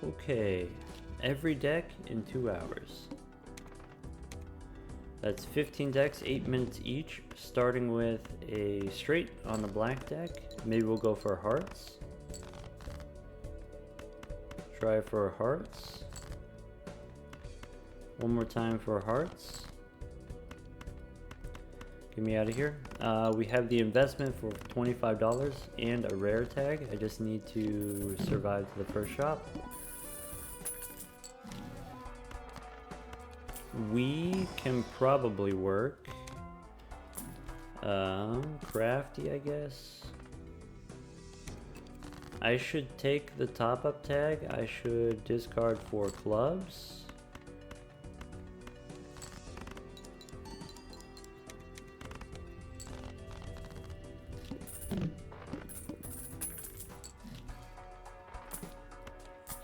Okay, every deck in 2 hours. That's 15 decks, 8 minutes each, starting with a straight on the black deck. Maybe we'll go for hearts. Try for hearts. One more time for hearts. Get me out of here. We have the investment for $25 and a rare tag. I just need to survive to the first shop. We can probably work crafty, I guess. I should take the top-up tag. I should discard 4 clubs.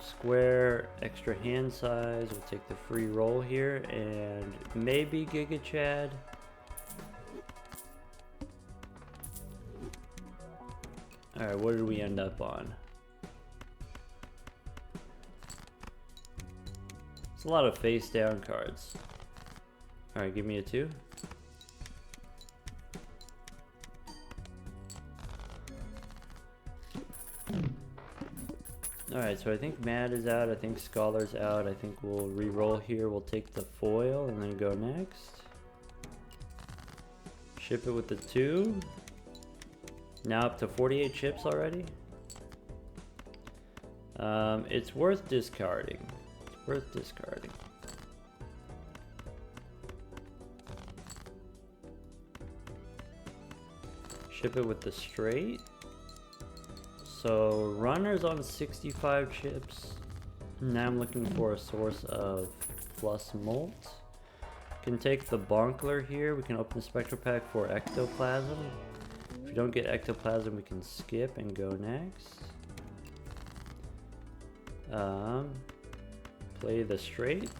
Square, extra hand size, we'll take the free roll here, and maybe Giga Chad. Alright, what did we end up on? It's a lot of face down cards. Alright, give me a 2. Alright, so I think Mad is out, I think Scholar's out, I think we'll re-roll here, we'll take the foil and then go next. Ship it with the 2. Now up to 48 chips already. It's worth discarding. It's worth discarding. Ship it with the straight. So runners on 65 chips. Now I'm looking for a source of plus molt. Can take the Bonkler here. We can open the Spectral Pack for Ectoplasm. If we don't get Ectoplasm, we can skip and go next. Play the straight.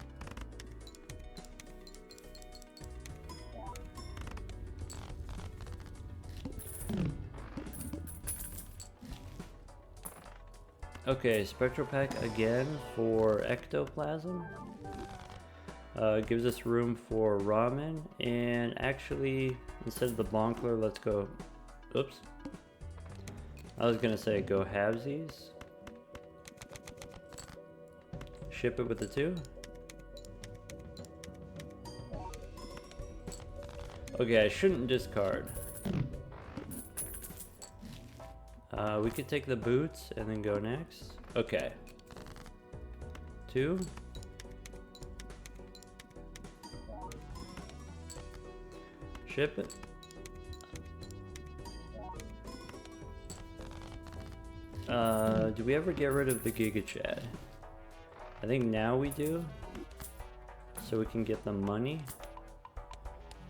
Okay, Spectral Pack again for Ectoplasm. Gives us room for Ramen, and actually, instead of the Bonkler, let's go, oops. I was gonna say go halvesies. Ship it with the 2. Okay, I shouldn't discard. We could take the boots and then go next. Okay. 2. Ship it. Do we ever get rid of the Giga Chad? I think now we do. So we can get the money.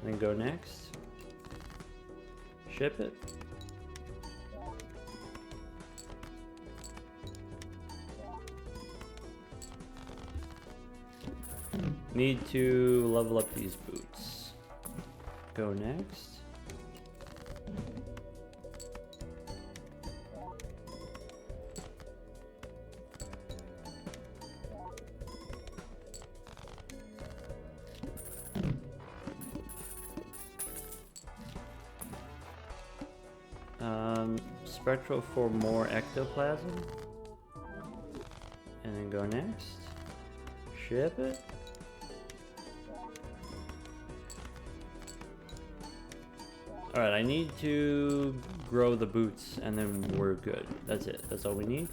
And then go next. Ship it. Need to level up these boots. Go next. Spectral for more Ectoplasm. And then go next. Ship it. Alright, I need to grow the boots and then we're good. That's it. That's all we need.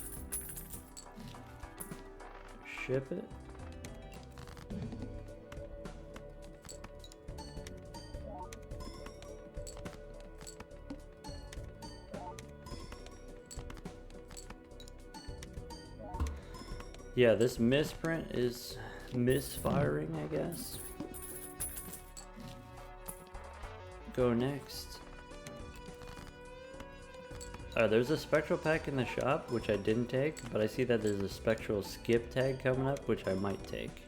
Ship it. Yeah, this misprint is misfiring, I guess. Go next. There's a Spectral Pack in the shop, which I didn't take, but I see that there's a Spectral Skip tag coming up, which I might take.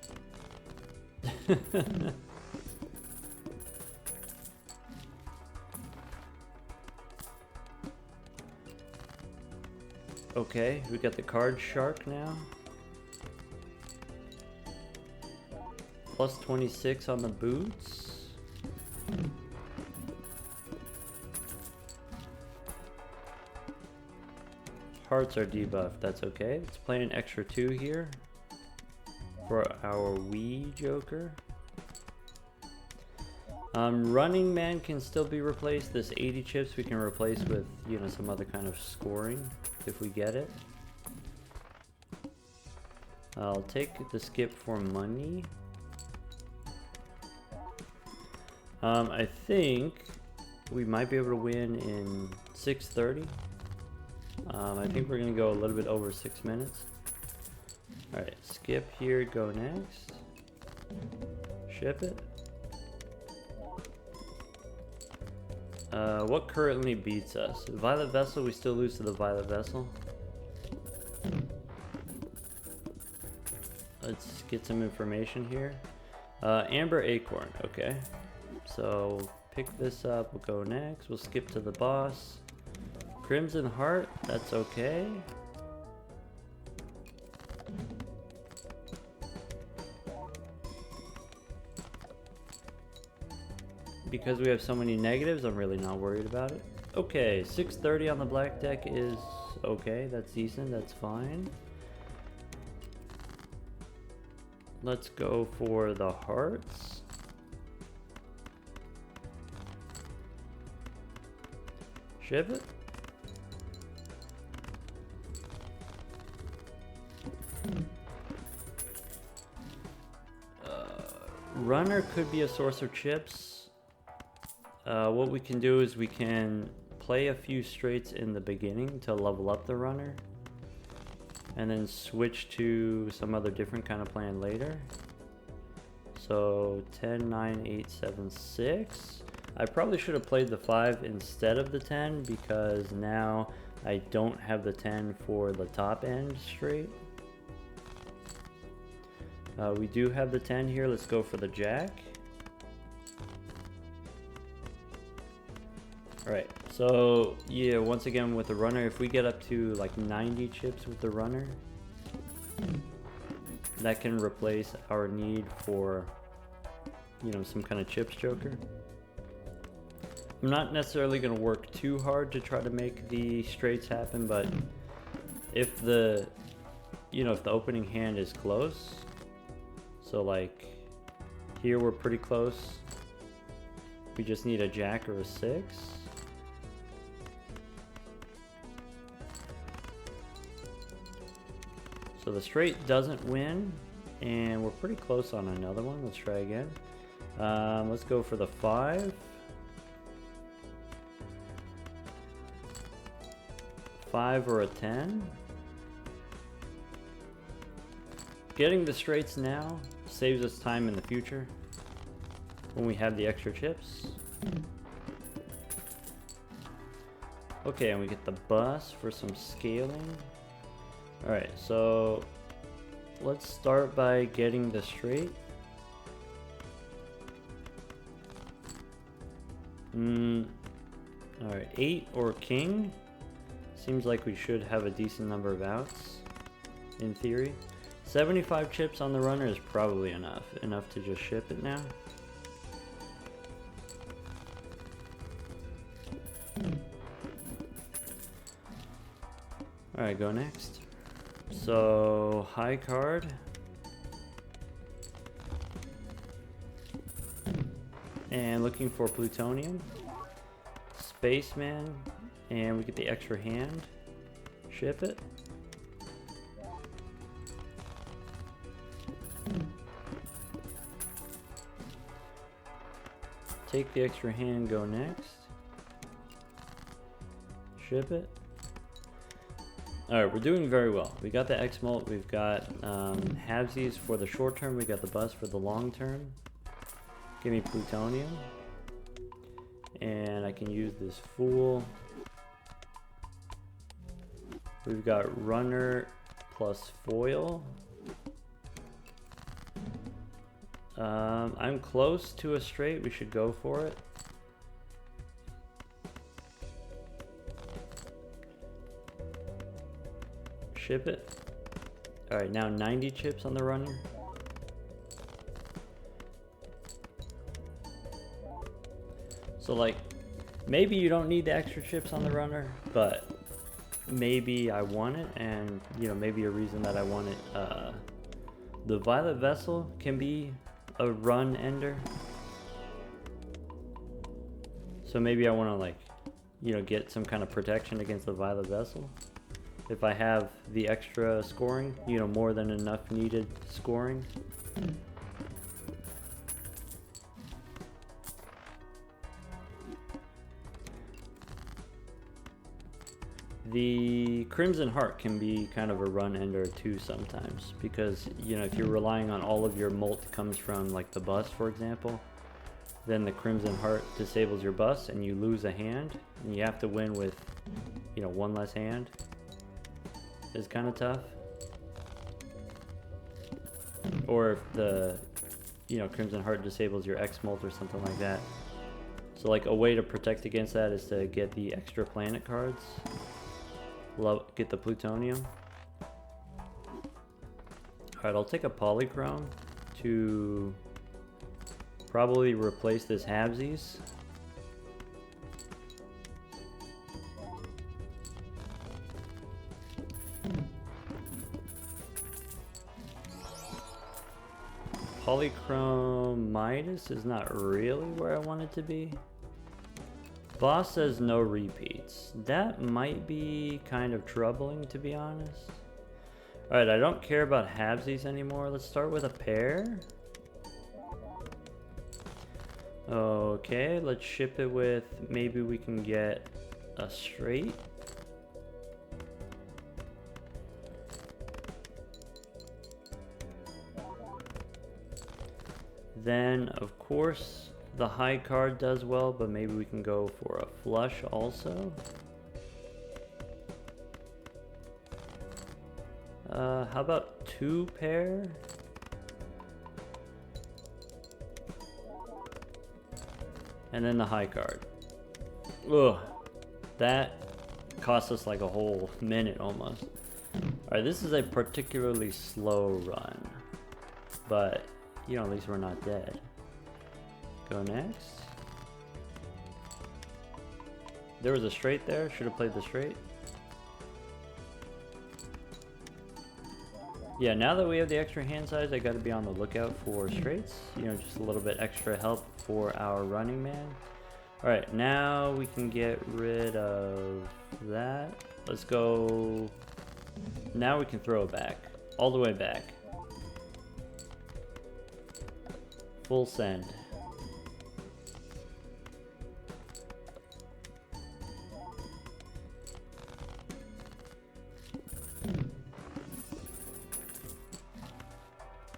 Okay, we got the card shark now. plus 26 on the boots. Hearts are debuffed, that's okay. Let's play an extra 2 here for our Wii Joker. Running Man can still be replaced. This 80 chips we can replace with, you know, some other kind of scoring if we get it. I'll take the skip for money. I think we might be able to win in 6:30. I think we're gonna go a little bit over 6 minutes. Alright, skip here, go next. Ship it. What currently beats us? Violet Vessel, we still lose to the Violet Vessel. Let's get some information here. Amber Acorn, okay. So pick this up, we'll go next. We'll skip to the boss. Crimson Heart, that's okay. Because we have so many negatives, I'm really not worried about it. Okay, 630 on the black deck is okay. That's decent, that's fine. Let's go for the hearts. Ship it. Runner could be a source of chips. What we can do is we can play a few straights in the beginning to level up the runner, and then switch to some other different kind of plan later. So 10, 9, 8, 7, 6. I probably should have played the 5 instead of the 10 because now I don't have the 10 for the top end straight. We do have the 10 here. Let's go for the jack. Alright, so yeah, once again with the runner, if we get up to like 90 chips with the runner, that can replace our need for, you know, some kind of chips joker. I'm not necessarily going to work too hard to try to make the straights happen, but if the, you know, if the opening hand is close, so like here we're pretty close, we just need a jack or a 6. So the straight doesn't win, and we're pretty close on another one. Let's try again. Let's go for the 5. 5 or a 10. Getting the straights now saves us time in the future when we have the extra chips. Okay, and we get the bus for some scaling. Alright, so let's start by getting the straight. Alright, 8 or king. Seems like we should have a decent number of outs, in theory. 75 chips on the runner is probably enough to just ship it now. Alright, go next. So, high card. And looking for plutonium. Spaceman. And we get the extra hand. Ship it. Take the extra hand, go next. Ship it. Alright, we're doing very well. We got the X-Molt, we've got halvesies for the short term, we got the bus for the long term. Give me plutonium. And I can use this fool. We've got runner plus foil. I'm close to a straight, we should go for it. Ship it. Alright, now 90 chips on the runner. So like, maybe you don't need the extra chips on the runner, but maybe I want it, and you know, maybe a reason that I want it, the Violet Vessel can be a run ender. So maybe I want to like, you know, get some kind of protection against the Violet Vessel. If I have the extra scoring, you know, more than enough needed scoring. The Crimson Heart can be kind of a run ender too sometimes, because you know, if you're relying on all of your molt comes from like the bus, for example, then the Crimson Heart disables your bus and you lose a hand, and you have to win with, you know, one less hand. Is kind of tough. Or if the, you know, Crimson Heart disables your X molt or something like that. So like a way to protect against that is to get the extra planet cards. Get the plutonium. Alright, I'll take a polychrome to probably replace this Habsies. Polychrome Midas is not really where I want it to be. Boss says no repeats. That might be kind of troubling, to be honest. Alright, I don't care about Habsies anymore. Let's start with a pair. Okay, let's ship it with, maybe we can get a straight. Then, of course, the high card does well, but maybe we can go for a flush also. How about 2 pair? And then the high card. Ugh, that cost us like a whole minute almost. Alright, this is a particularly slow run, but you know, at least we're not dead. Go next. There was a straight there. Should have played the straight. Yeah, now that we have the extra hand size, I got to be on the lookout for straights. You know, just a little bit extra help for our running man. Alright, now we can get rid of that. Let's go. Now we can throw it back. All the way back. Full send.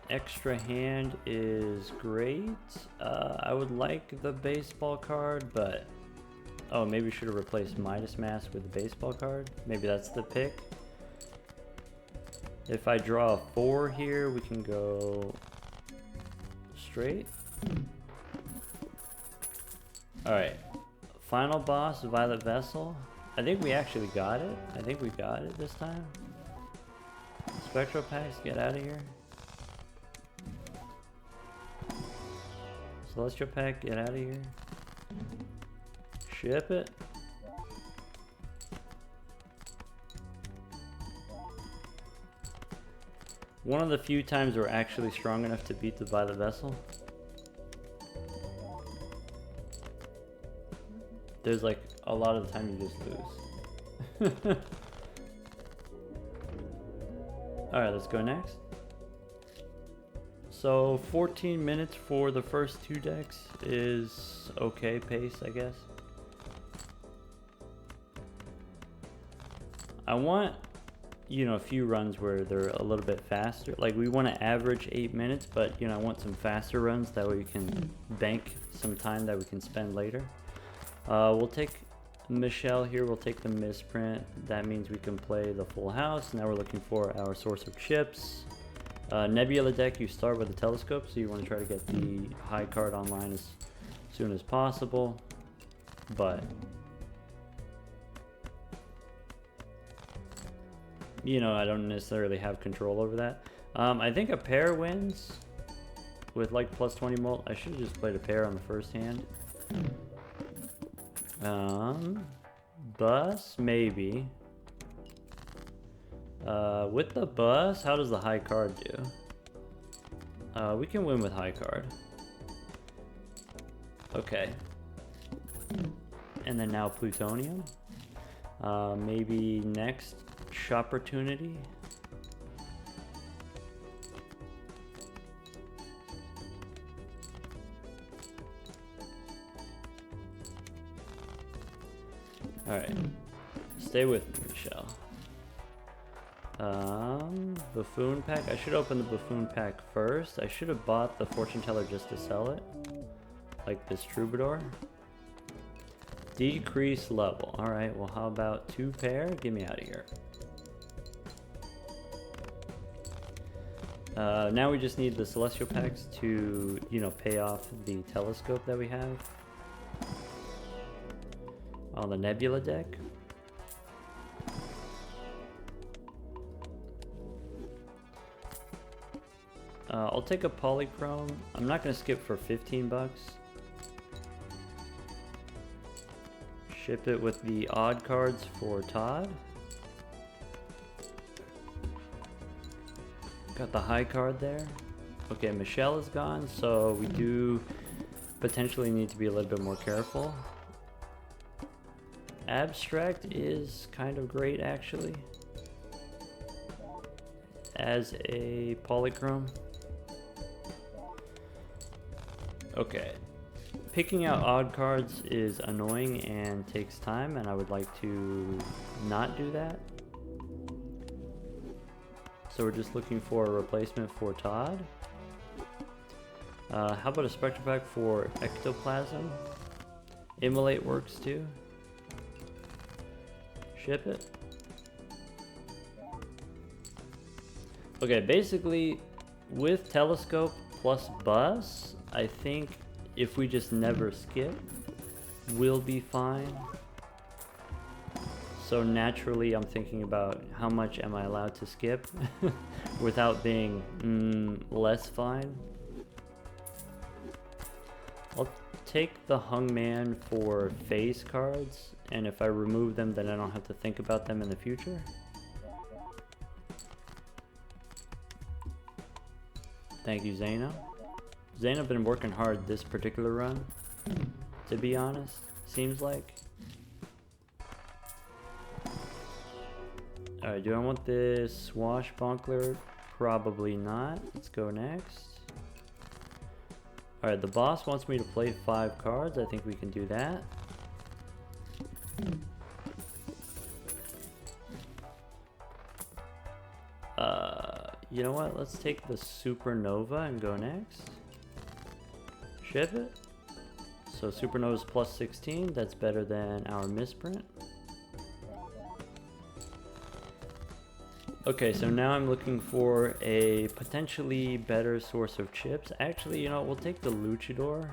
Extra hand is great. I would like the baseball card, but oh, maybe we should have replaced Midas Mask with the baseball card. Maybe that's the pick. If I draw a 4 here, we can go straight. Alright, final boss, Violet Vessel. I think we actually got it. I think we got it this time. Spectral packs, get out of here. Celestial pack, get out of here. Ship it. One of the few times we're actually strong enough to beat the Violet Vessel. There's like a lot of the time you just lose. Alright, let's go next. So 14 minutes for the first 2 decks is okay pace, I guess. I want, you know, a few runs where they're a little bit faster. Like we want to average 8 minutes, but you know, I want some faster runs that way we can bank some time that we can spend later. We'll take Michelle here, we'll take the misprint. That means we can play the full house. Now we're looking for our source of chips. Nebula deck, you start with a telescope, so you want to try to get the high card online as soon as possible. But you know, I don't necessarily have control over that. I think a pair wins with like plus 20 molt. I should have just played a pair on the first hand. Bus, maybe. With the bus, how does the high card do? We can win with high card. Okay. And then now plutonium. Maybe next opportunity. Alright. Stay with me, Michelle. Buffoon pack. I should open the buffoon pack first. I should have bought the fortune teller just to sell it. Like this troubadour. Decrease level. Alright, well how about 2 pair? Get me out of here. Now we just need the celestial packs to, you know, pay off the telescope that we have on the nebula deck. I'll take a polychrome. I'm not gonna skip for 15 bucks. Ship it with the odd cards for Todd. Got the high card there. Okay, Michelle is gone, so we do potentially need to be a little bit more careful. Abstract is kind of great, actually, as a polychrome. Okay. Picking out odd cards is annoying and takes time, and I would like to not do that. So we're just looking for a replacement for Todd. How about a spectral pack for ectoplasm? Immolate works too. Ship it. Okay, basically with telescope plus bus, I think if we just never skip, we'll be fine. So naturally I'm thinking about how much am I allowed to skip without being less fine. I'll take the hung man for face cards, and if I remove them then I don't have to think about them in the future. Thank you, Zaina. Zaina been working hard this particular run, to be honest, seems like. Alright, do I want this swashbuckler? Probably not. Let's go next. Alright, the boss wants me to play 5 cards. I think we can do that. You know what? Let's take the supernova and go next. Ship it. So supernova's plus 16. That's better than our misprint. Okay, so now I'm looking for a potentially better source of chips. Actually, you know, we'll take the luchador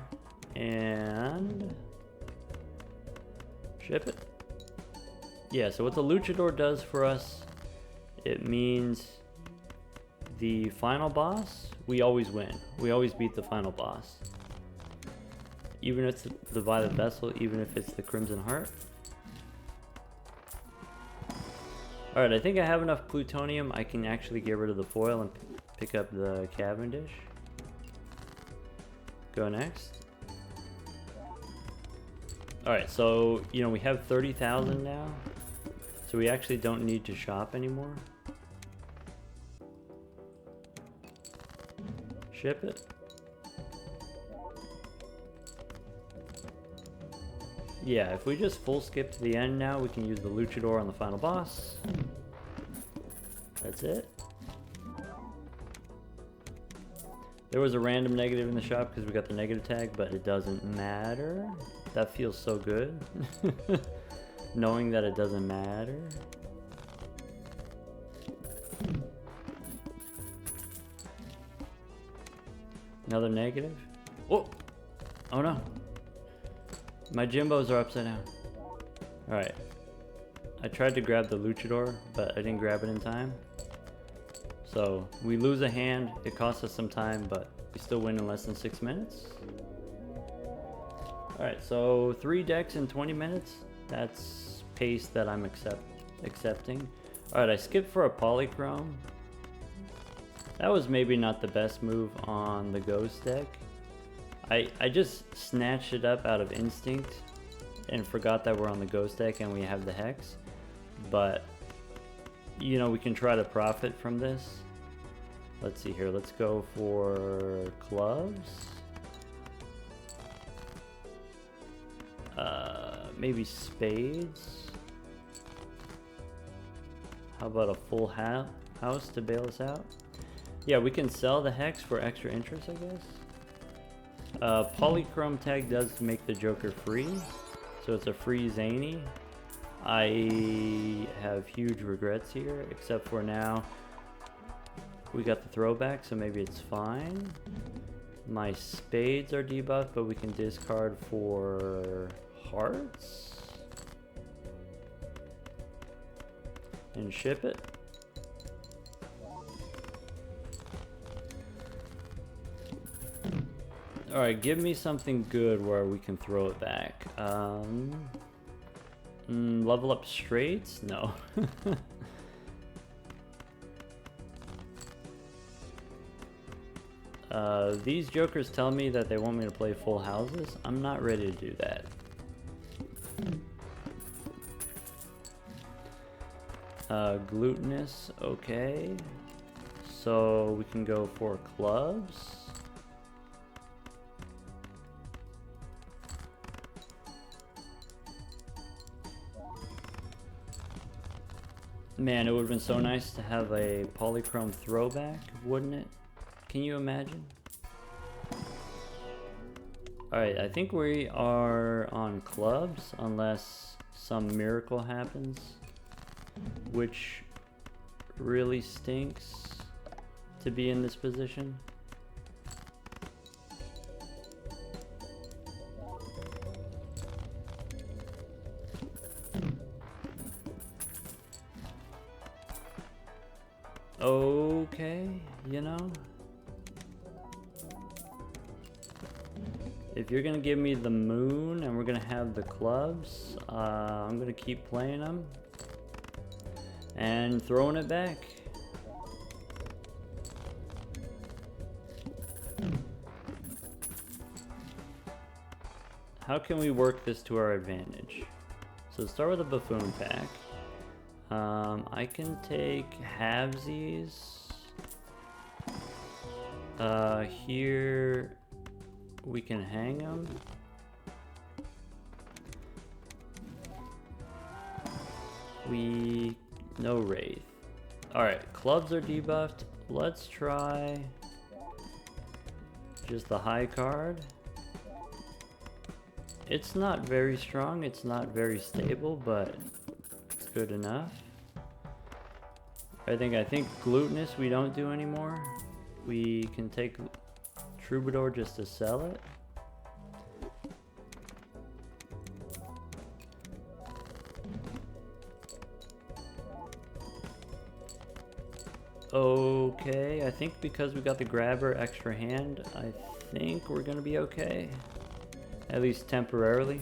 and ship it. Yeah, so what the luchador does for us, it means the final boss, we always win. We always beat the final boss. Even if it's the Violet Vessel, even if it's the Crimson Heart. Alright, I think I have enough plutonium. I can actually get rid of the foil and pick up the Cavendish. Go next. Alright, so, you know, we have 30,000 now. So we actually don't need to shop anymore. Ship it. Yeah, if we just full skip to the end now, we can use the luchador on the final boss. That's it. There was a random negative in the shop because we got the negative tag, but it doesn't matter. That feels so good. Knowing that it doesn't matter. Another negative. Oh! Oh no. My Jimbos are upside down. Alright. I tried to grab the luchador, but I didn't grab it in time. So, we lose a hand. It costs us some time, but we still win in less than 6 minutes. Alright, so 3 decks in 20 minutes. That's pace that I'm accepting. Alright, I skipped for a polychrome. That was maybe not the best move on the ghost deck. I just snatched it up out of instinct and forgot that we're on the ghost deck and we have the hex. But, you know, we can try to profit from this. Let's see here. Let's go for clubs. Maybe spades. How about a full house to bail us out? Yeah, we can sell the hex for extra interest, I guess. Polychrome tag does make the Joker free, so it's a free zany. I have huge regrets here, except for now we got the throwback, so maybe it's fine. My spades are debuffed, but we can discard for hearts and ship it. Alright, give me something good where we can throw it back. Level up straights? No. These jokers tell me that they want me to play full houses. I'm not ready to do that. Glutinous, okay. So we can go for clubs. Man, it would have been so nice to have a polychrome throwback, wouldn't it? Can you imagine? Alright, I think we are on clubs, unless some miracle happens, which really stinks to be in this position. Okay, you know, if you're gonna give me the moon and we're gonna have the clubs, I'm gonna keep playing them and throwing it back. How can we work this to our advantage? So start with a buffoon pack. I can take halvesies. Here we can hang them. No wraith. Alright, clubs are debuffed. Let's try just the high card. It's not very strong, it's not very stable, but it's good enough. I think glutinous we don't do anymore. We can take troubadour just to sell it. Okay, I think because we got the grabber extra hand, I think we're gonna be okay. At least temporarily.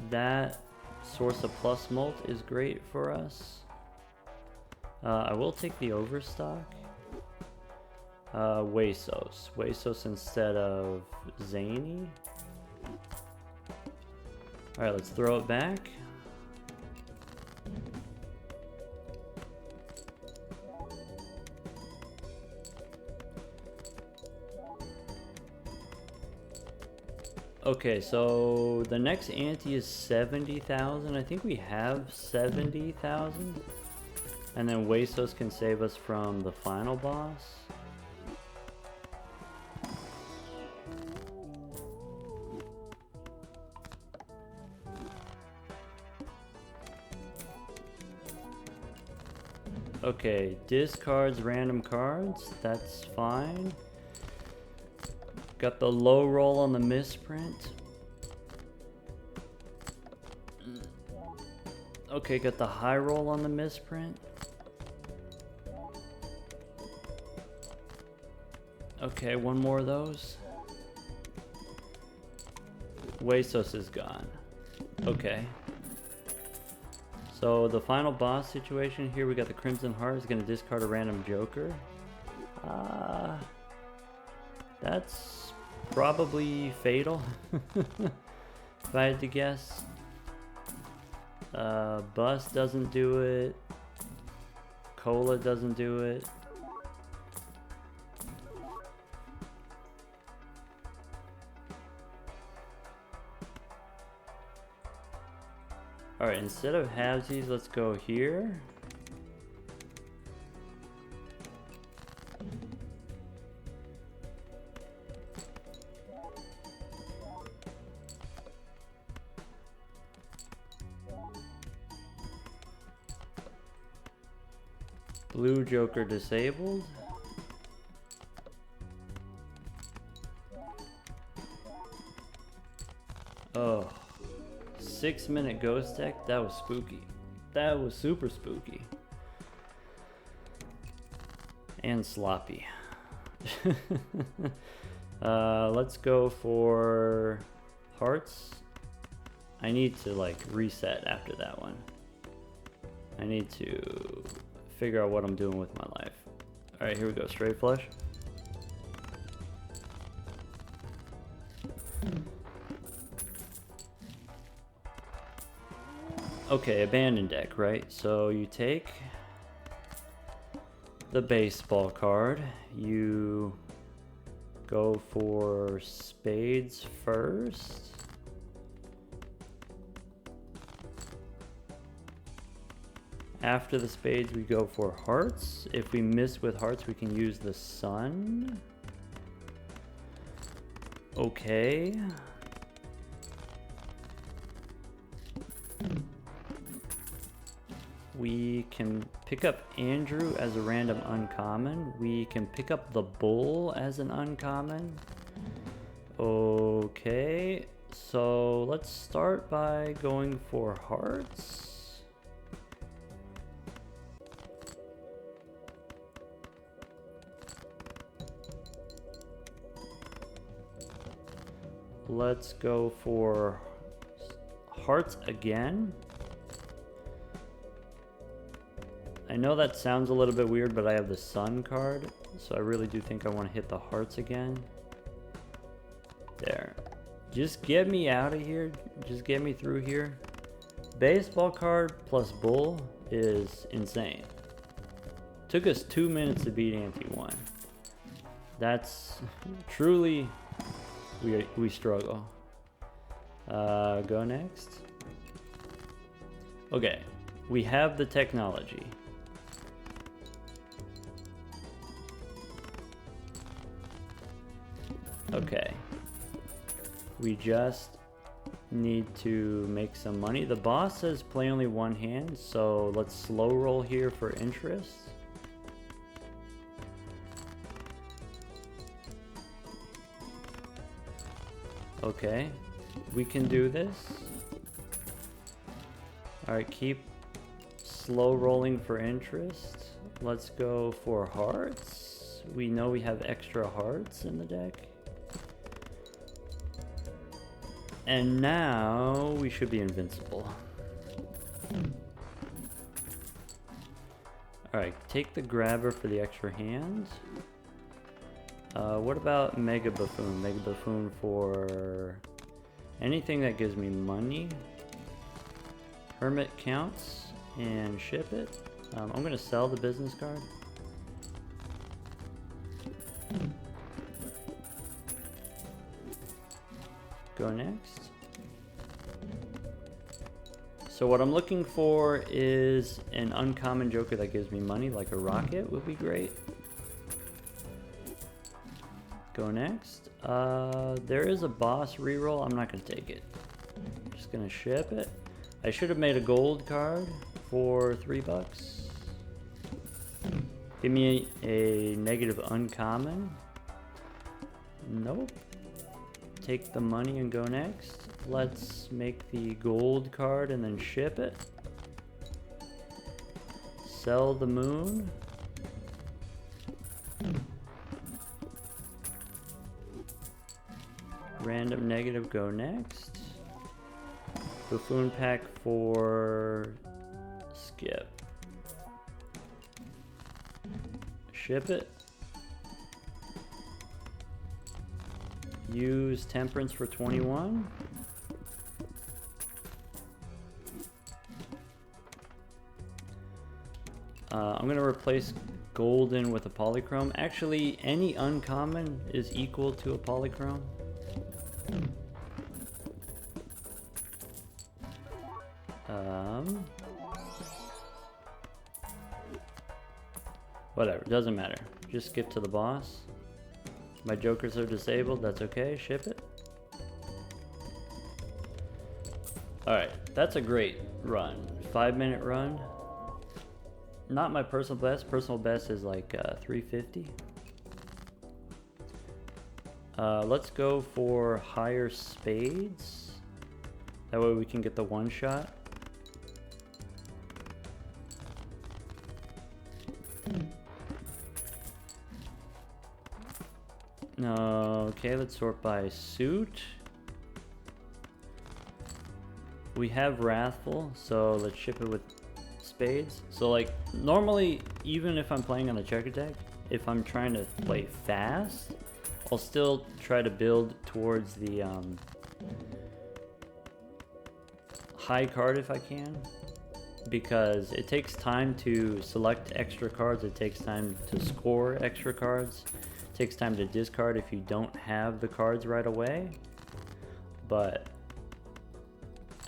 That source of plus molt is great for us. I will take the overstock. Huesos instead of zany. Alright, let's throw it back. Okay, so the next ante is 70,000. I think we have 70,000. And then Huesos can save us from the final boss. Okay, discards random cards. That's fine. Got the low roll on the misprint. Okay, got the high roll on the misprint. Okay, one more of those. Huesos is gone. Okay. So the final boss situation here, we got the Crimson Heart is going to discard a random joker. That's probably fatal, if I had to guess. Bus doesn't do it. Cola doesn't do it. Alright, instead of halvesies, let's go here. Blue joker disabled. Oh. 6-minute ghost deck? That was spooky. That was super spooky. And sloppy. Let's go for hearts. I need to like reset after that one. I need to figure out what I'm doing with my life. Alright, here we go. Straight flush. Okay, abandoned deck, right? So you take the baseball card, you go for spades first. After the spades, we go for hearts. If we miss with hearts, we can use the sun. Okay. We can pick up Andrew as a random uncommon. We can pick up the bull as an uncommon. Okay, so let's start by going for hearts. Let's go for hearts again. I know that sounds a little bit weird, but I have the sun card, so I really do think I want to hit the hearts again. There. Just get me out of here. Just get me through here. Baseball card plus bull is insane. Took us 2 minutes to beat Ante 1. That's truly, we struggle. Go next. Okay, we have the technology. Okay, we just need to make some money. The boss says play only one hand, so let's slow roll here for interest. Okay, we can do this. Alright, keep slow rolling for interest. Let's go for hearts. We know we have extra hearts in the deck. And now we should be invincible. Alright, take the grabber for the extra hand. What about Mega Buffoon? Mega Buffoon for anything that gives me money. Hermit counts and ship it. I'm going to sell the business card. Go next. So what I'm looking for is an uncommon joker that gives me money, like a rocket would be great. Go next. There is a boss reroll. I'm not going to take it. I'm just going to ship it. I should have made a gold card for $3. Give me a negative uncommon. Nope. Take the money and go next. Let's make the gold card and then ship it. Sell the moon. Random negative, go next. Buffoon pack for skip. Ship it. Use temperance for 21. I'm gonna replace golden with a polychrome. Actually, any uncommon is equal to a polychrome. Whatever, doesn't matter. Just skip to the boss. My jokers are disabled, that's okay, ship it. Alright, that's a great run. 5-minute run. Not my personal best is like 350. Let's go for higher spades. That way we can get the one shot. Okay, let's sort by suit. We have Wrathful, so let's ship it with spades. So like, normally, even if I'm playing on the checker deck, if I'm trying to play fast, I'll still try to build towards the high card if I can. Because it takes time to select extra cards, it takes time to score extra cards. Takes time to discard if you don't have the cards right away. But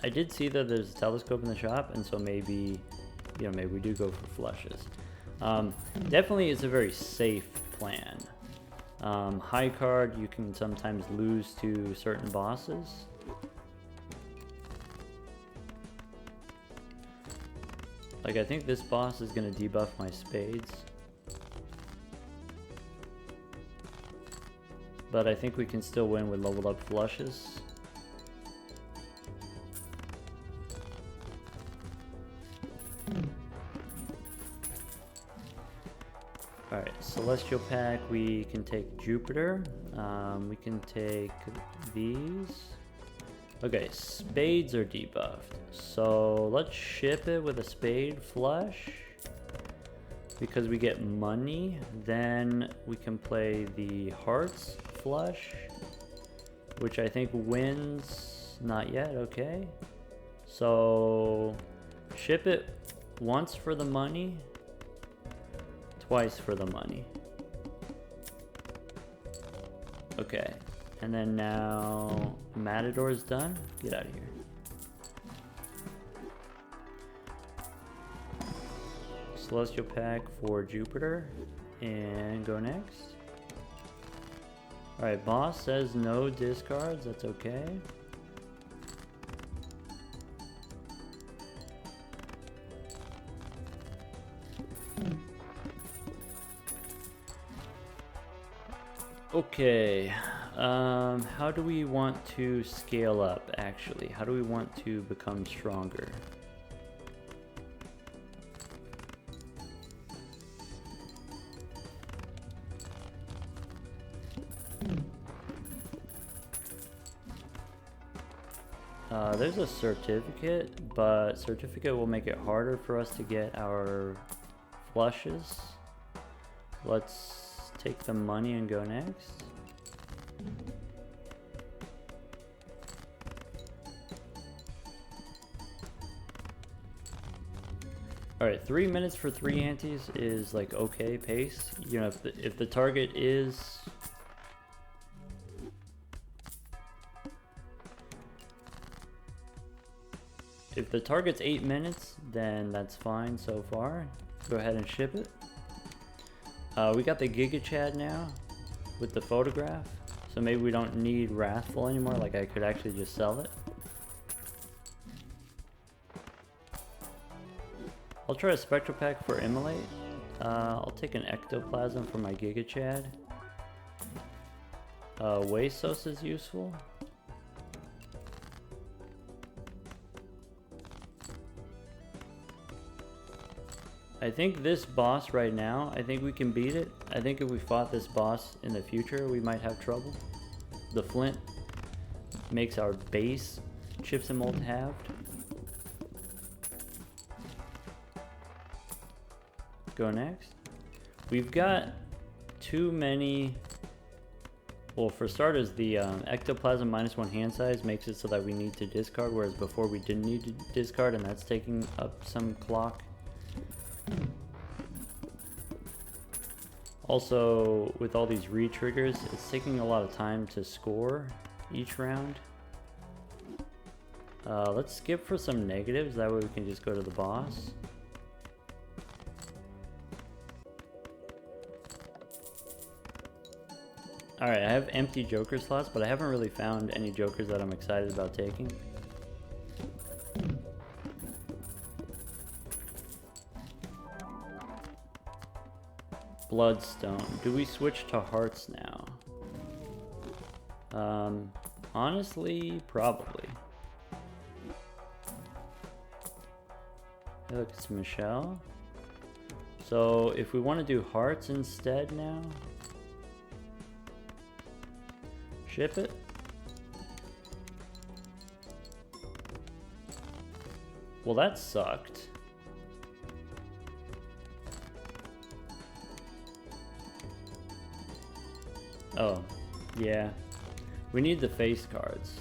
I did see that there's a telescope in the shop, and so maybe, you know, maybe we do go for flushes. Definitely it's a very safe plan. High card, you can sometimes lose to certain bosses. Like, I think this boss is gonna debuff my spades. But I think we can still win with leveled up flushes. Alright, Celestial Pack, we can take Jupiter. We can take these. Okay, spades are debuffed. So let's ship it with a spade flush. Because we get money, then we can play the hearts flush, which I think wins. Not yet, okay. So ship it once for the money, twice for the money. Okay, and then now Matador's done. Get out of here. Celestial Pack for Jupiter, and go next. Alright, boss says no discards, that's okay. Okay, how do we want to scale up actually? How do we want to become stronger? There's a certificate, but certificate will make it harder for us to get our flushes. Let's take the money and go next. Alright, 3 minutes for 3 antes is like okay pace. You know, if the target is... If the target's 8 minutes, then that's fine so far. Go ahead and ship it. We got the Giga Chad now with the photograph, so maybe we don't need Wrathful anymore. Like, I could actually just sell it. I'll try a Spectral Pack for Immolate. I'll take an Ectoplasm for my Giga Chad. Wasos is useful. I think this boss right now, I think we can beat it. I think if we fought this boss in the future, we might have trouble. The Flint makes our base chips and mold halved. Go next. We've got too many. Well, for starters, the ectoplasm -1 hand size makes it so that we need to discard, whereas before we didn't need to discard, and that's taking up some clock. Also, with all these re-triggers, it's taking a lot of time to score each round. Let's skip for some negatives, that way we can just go to the boss. Alright, I have empty joker slots, but I haven't really found any jokers that I'm excited about taking. Bloodstone. Do we switch to hearts now? Honestly, probably. Hey, look, it's Michelle. So if we want to do hearts instead now, ship it. Well, that sucked. Oh, yeah. We need the face cards.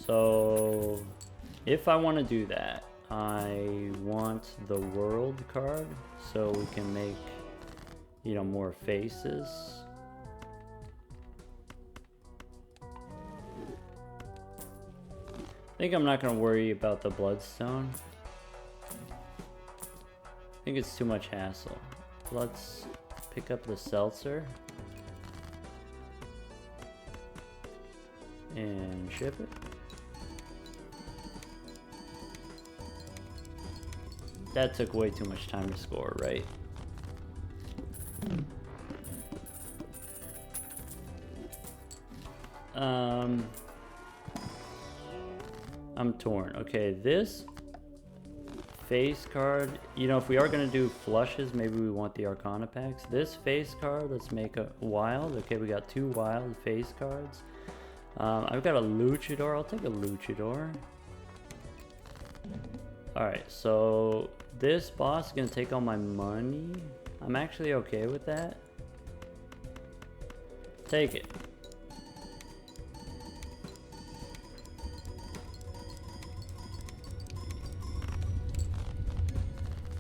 So, if I want to do that, I want the world card so we can make, you know, more faces. I think I'm not going to worry about the bloodstone. I think it's too much hassle. Let's pick up the seltzer and ship it. That took way too much time to score, right? I'm torn. Okay, this face card, you know, if we are going to do flushes, maybe we want the Arcana packs. This face card, let's make a wild. Okay, we got 2 wild face cards. I've got a luchador. I'll take a luchador. Alright, so this boss is going to take all my money. I'm actually okay with that. Take it.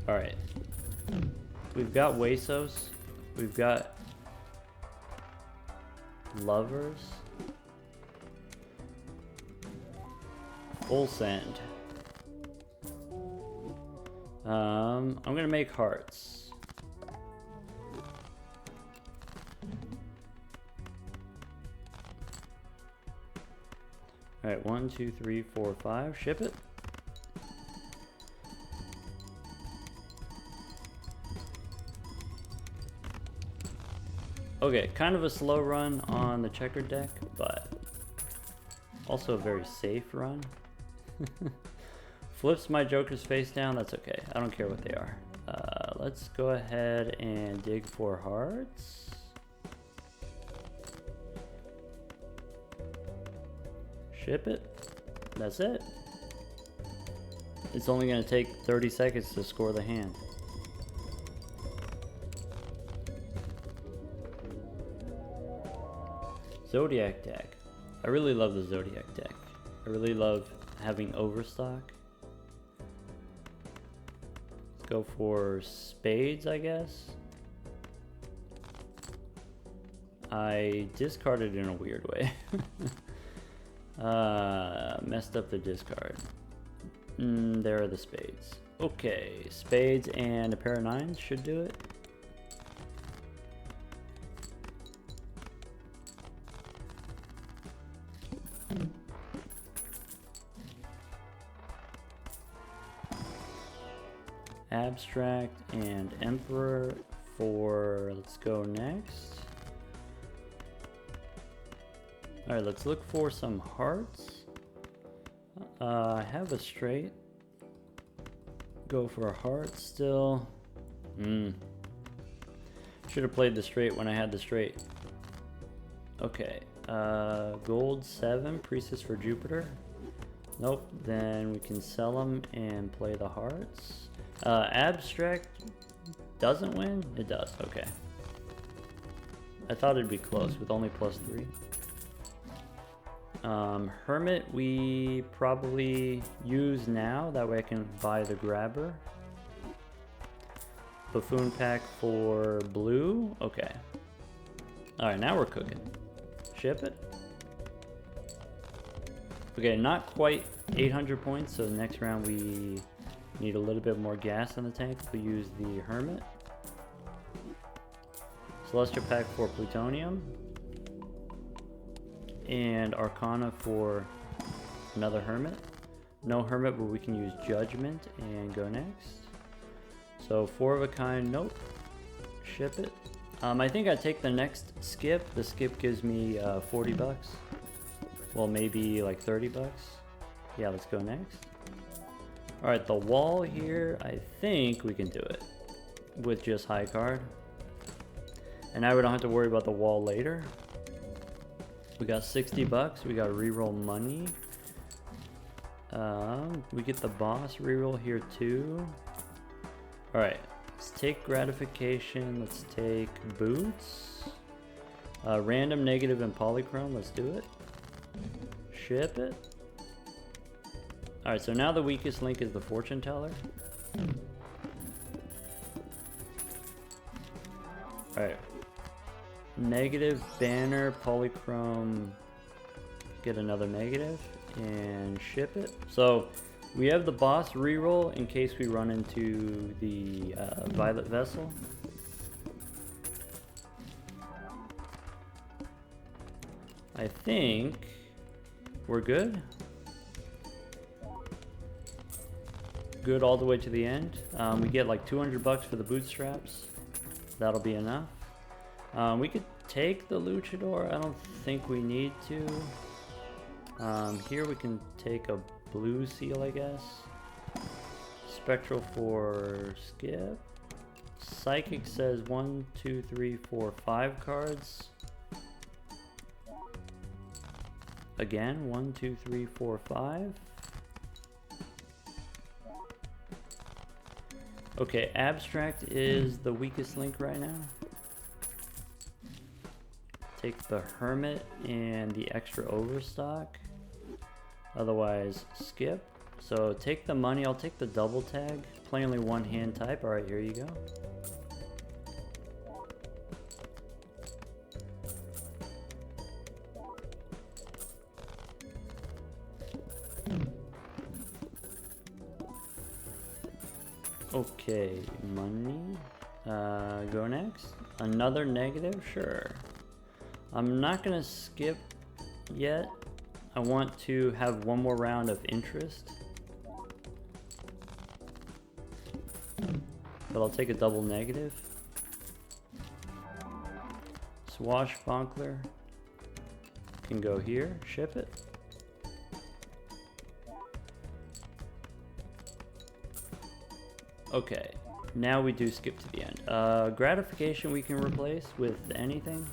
Alright. We've got Huesos. We've got Lovers. Full send. I'm gonna make hearts. Alright, 1, 2, 3, 4, 5. Ship it. Okay, kind of a slow run on the checkered deck, but also a very safe run. Flips my joker's face down, that's okay. I don't care what they are. Let's go ahead and dig for hearts. Ship it. That's it. It's only going to take 30 seconds to score the hand. Zodiac deck. I really love the Zodiac deck. I really love having overstock. Let's go for spades, I guess. I discarded in a weird way. Messed up the discard. There are the spades. Okay, spades and a pair of 9s should do it. Abstract and Emperor for, let's go next. Alright, let's look for some hearts. I have a straight. Go for a heart still. Should have played the straight when I had the straight. Okay, gold 7, Priestess for Jupiter. Nope, then we can sell them and play the hearts. Abstract doesn't win? It does, okay. I thought it'd be close with only +3. Hermit we probably use now, that way I can buy the grabber. Buffoon pack for blue, okay. Alright, now we're cooking. Ship it. Okay, not quite 800 points, so next round we need a little bit more gas in the tank. We use the Hermit. Celestial pack for plutonium. And Arcana for another Hermit. No Hermit, but we can use Judgment and go next. So 4 of a kind, nope. Ship it. I think I take the next skip. The skip gives me 40 bucks. Well, maybe like 30 bucks. Yeah, let's go next. All right, the wall here, I think we can do it with just high card. And now we don't have to worry about the wall later. We got 60 bucks. We got reroll money. We get the boss reroll here too. All right, let's take gratification. Let's take boots. Random, negative, and polychrome. Let's do it. Ship it. All right, so now the weakest link is the fortune teller. All right. Negative, banner, polychrome, get another negative, and ship it. So we have the boss reroll in case we run into the violet vessel. I think we're good. Good all the way to the end. We get like 200 bucks for the bootstraps. That'll be enough. We could take the luchador. I don't think we need to. Here we can take a blue seal, I guess. Spectral for skip. Psychic says 1, 2, 3, 4, 5 cards. Again, 1, 2, 3, 4, 5. Okay, abstract is the weakest link right now. Take the hermit and the extra overstock. Otherwise, skip. So take the money. I'll take the double tag. Play only one hand type. All right, here you go. Okay, money. Go next. Another negative, sure. I'm not gonna skip yet. I want to have one more round of interest. But I'll take a double negative. Swashbuckler can go here, ship it. Okay, now we do skip to the end. Gratification we can replace with anything.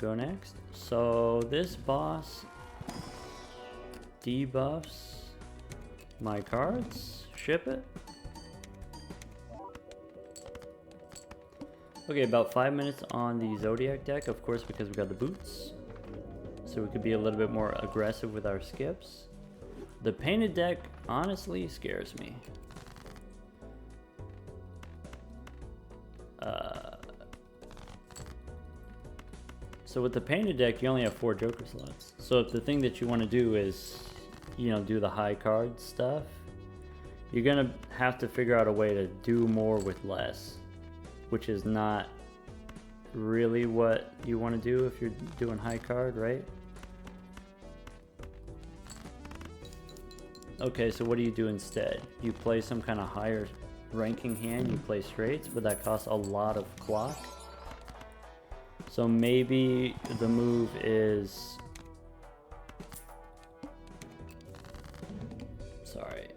Go next. So this boss debuffs my cards. Ship it. Okay, about 5 minutes on the Zodiac deck, of course, because we got the boots. So we could be a little bit more aggressive with our skips. The painted deck honestly scares me. So with the painted deck, you only have 4 Joker slots. So if the thing that you want to do is, you know, do the high card stuff, you're gonna have to figure out a way to do more with less, which is not really what you want to do if you're doing high card, right? Okay, so what do you do instead? You play some kind of higher ranking hand, you play straights, but that costs a lot of clock. So maybe the move is... Sorry.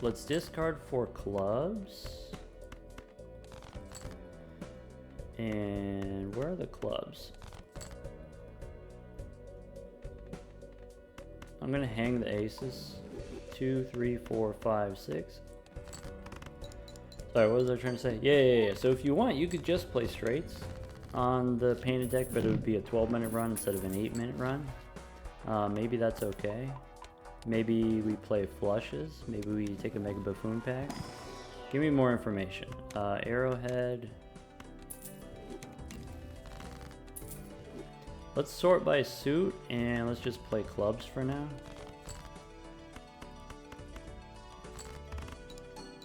Let's discard 4 clubs. And where are the clubs? I'm gonna hang the aces. 2, 3, 4, 5, 6. Sorry, what was I trying to say? Yeah. So if you want, you could just play straights on the painted deck, but it would be a 12-minute run instead of an 8-minute run. Maybe that's okay. Maybe we play flushes. Maybe we take a Mega Buffoon pack. Give me more information. Arrowhead. Let's sort by suit, and let's just play clubs for now.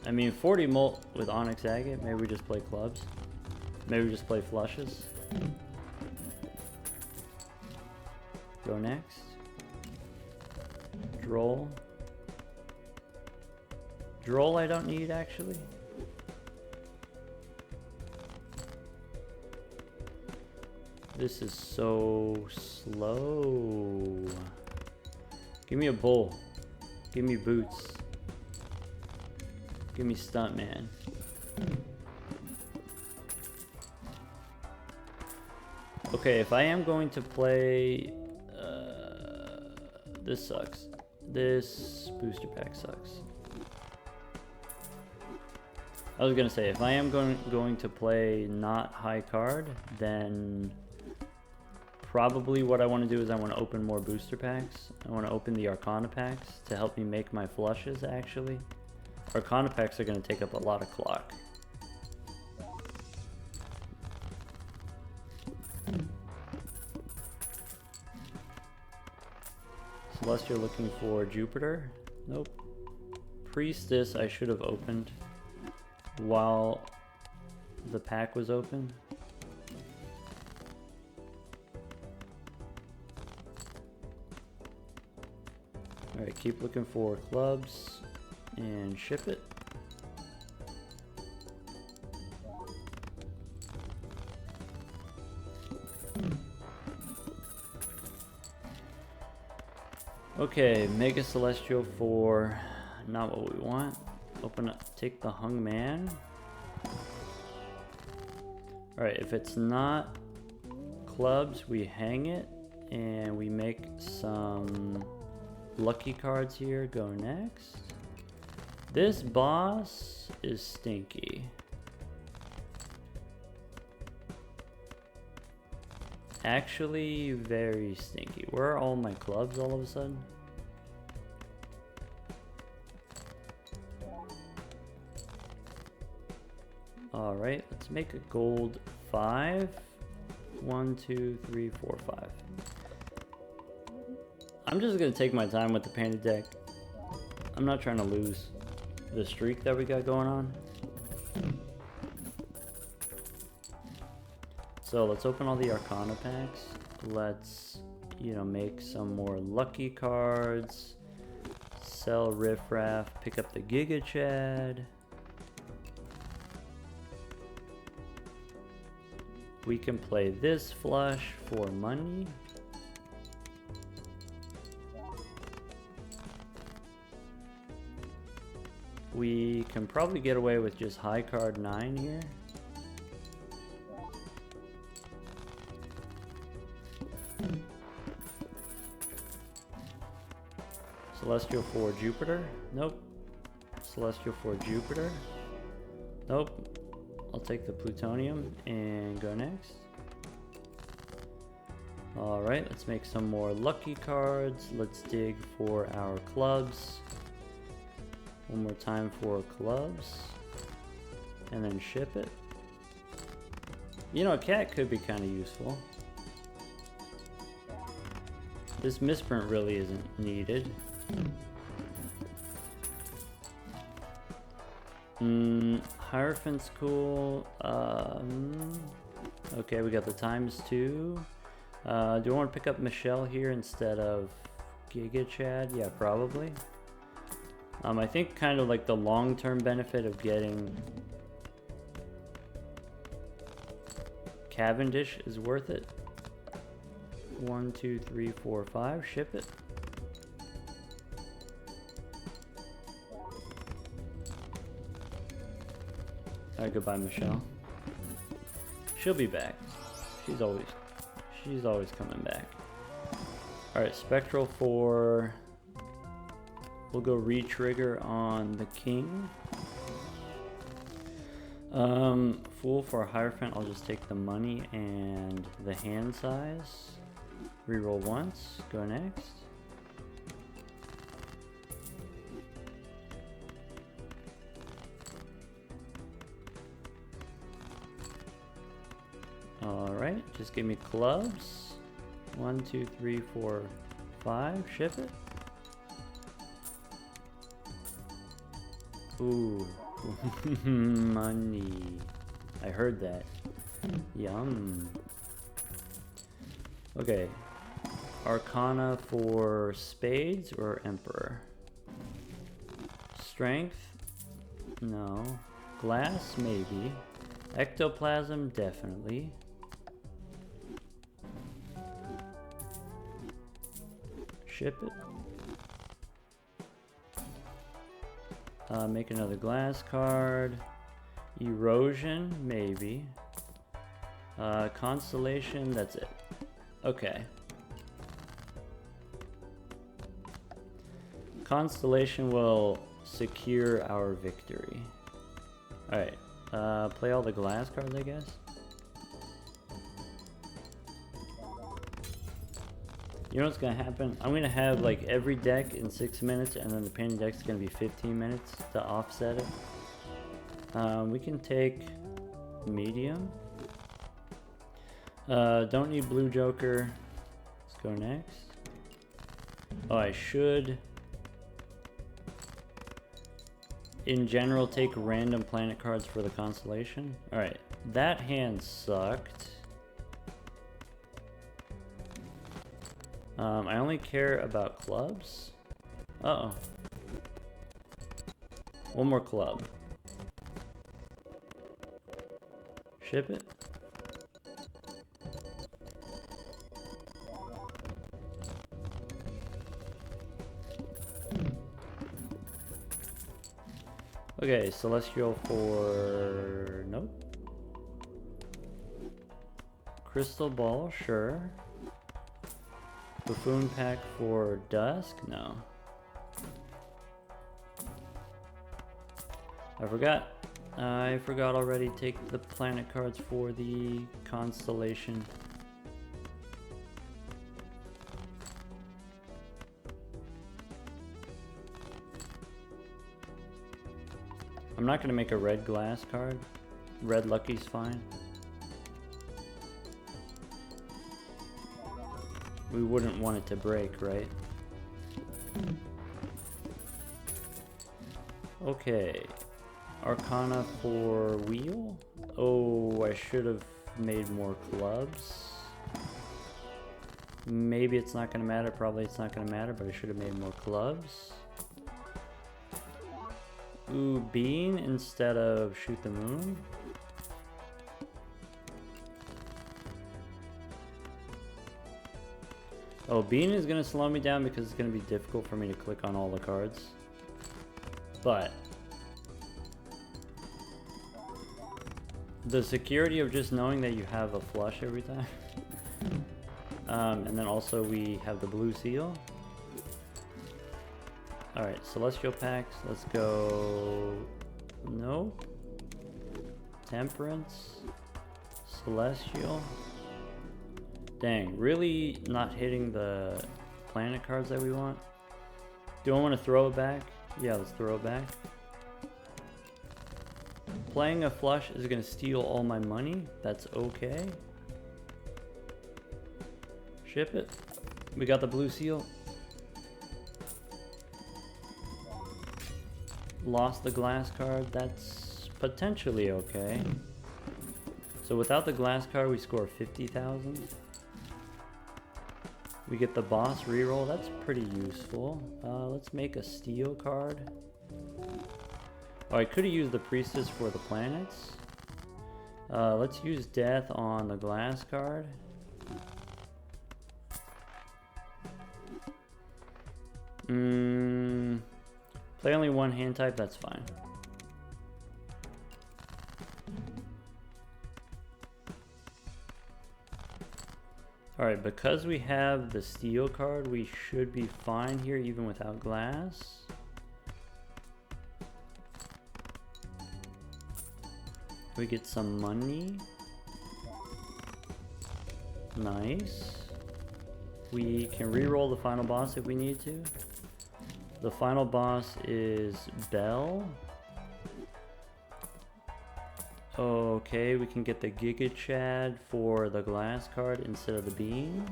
I mean, 40 mult with Onyx Agate. Maybe we just play clubs. Maybe we just play flushes. Go next. Droll. Droll I don't need, actually. This is so slow. Give me a bull. Give me boots. Give me Stuntman. Okay, if I am going to play... this sucks. This booster pack sucks. I was gonna say, if I am going to play not high card, then probably what I want to do is I want to open more booster packs. I want to open the Arcana packs to help me make my flushes, actually. Arcana packs are going to take up a lot of clock. Celestial looking for Jupiter. Nope. Priestess I should have opened while the pack was open. Alright, keep looking for clubs and ship it. Okay, Mega Celestial for not what we want. Open up, take the Hung Man. Alright, if it's not clubs, we hang it and we make some lucky cards here. Go next. This boss is stinky. Actually, very stinky. Where are all my clubs all of a sudden? Alright, let's make a gold 5. 1, 2, 3, 4, 5. I'm just gonna take my time with the painted deck. I'm not trying to lose the streak that we got going on. So let's open all the Arcana packs. Let's, you know, make some more lucky cards. Sell Riff Raff. Pick up the Giga Chad. We can play this flush for money. We can probably get away with just high card 9 here. Celestial for Jupiter. Nope. Celestial for Jupiter. Nope. I'll take the plutonium and go next. Alright, let's make some more lucky cards. Let's dig for our clubs. One more time for clubs. And then ship it. You know, a cat could be kind of useful. This misprint really isn't needed. Hierophant's cool. Okay, we got the ×2. Do I want to pick up Michelle here instead of Giga Chad? Yeah, probably. I think kind of like the long-term benefit of getting Cavendish is worth it. 1, 2, 3, 4, 5. Ship it. Alright, goodbye, Michelle. She'll be back. She's always coming back. Alright, Spectral for... We'll go re-trigger on the king. Fool for Hierophant, I'll just take the money and the hand size. Reroll once, go next. Alright, just give me clubs. 1, 2, 3, 4, 5. Ship it. Ooh. Money. I heard that. Yum. Okay. Arcana for spades or emperor? Strength? No. Glass? Maybe. Ectoplasm? Definitely. Ship it. Make another glass card. Erosion? Maybe. Constellation? That's it. Okay. Constellation will secure our victory. Alright. Play all the glass cards, I guess. You know what's gonna happen? I'm gonna have like every deck in 6 minutes, and then the painting deck's gonna be 15 minutes to offset it. We can take medium. Don't need blue joker. Let's go next. Oh, I should, in general, take random planet cards for the constellation. Alright, that hand sucked. I only care about clubs. Uh-oh. One more club. Ship it. Okay, Celestial for... Nope. Crystal Ball, sure. Buffoon Pack for Dusk? No. I forgot already. Take the planet cards for the constellation. I'm not gonna make a red glass card. Red Lucky's fine. We wouldn't want it to break, right? Okay. Arcana for wheel? Oh, I should have made more clubs. Maybe it's not gonna matter. Probably it's not gonna matter, but I should have made more clubs. Ooh, bean instead of shoot the moon. Oh, bean is going to slow me down because it's going to be difficult for me to click on all the cards. But the security of just knowing that you have a flush every time. And then also we have the blue seal. Alright, Celestial Packs. Let's go... Nope. Temperance. Celestial. Dang, really not hitting the planet cards that we want. Do I want to throw it back? Yeah, let's throw it back. Playing a flush is going to steal all my money. That's okay. Ship it. We got the blue seal. Lost the glass card. That's potentially okay. So without the glass card, we score 50,000. We get the boss reroll. That's pretty useful. Let's make a steel card. Oh, I could have used the priestess for the planets. Let's use death on the glass card. Play only one hand type, that's fine. Alright, because we have the steel card, we should be fine here even without glass. We get some money. Nice. We can re-roll the final boss if we need to. The final boss is Bell. Okay, we can get the Giga Chad for the glass card instead of the beam.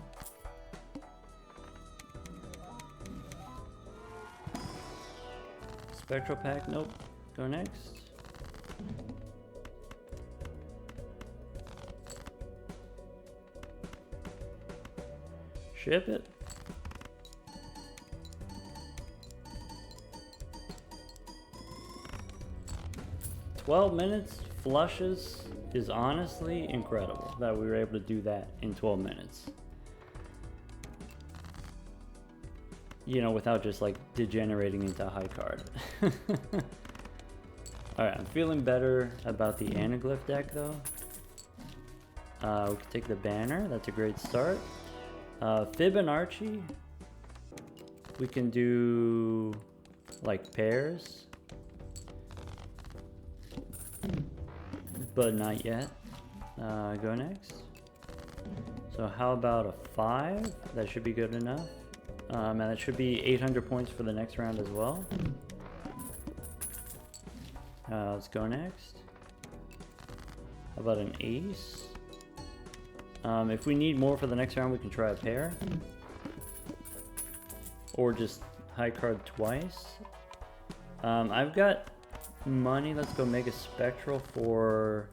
Spectral Pack, nope. Go next. Ship it. "12 minutes flushes" is honestly incredible that we were able to do that in 12 minutes. You know, without just like degenerating into a high card. Alright, I'm feeling better about the Anaglyph deck though. We can take the banner, that's a great start. Fibonacci, we can do like pairs, but not yet. Go next. So how about a 5? That should be good enough. And that should be 800 points for the next round as well. Let's go next. How about an ace? If we need more for the next round, we can try a pair. Or just high card twice. I've got money. Let's go Mega Spectral for...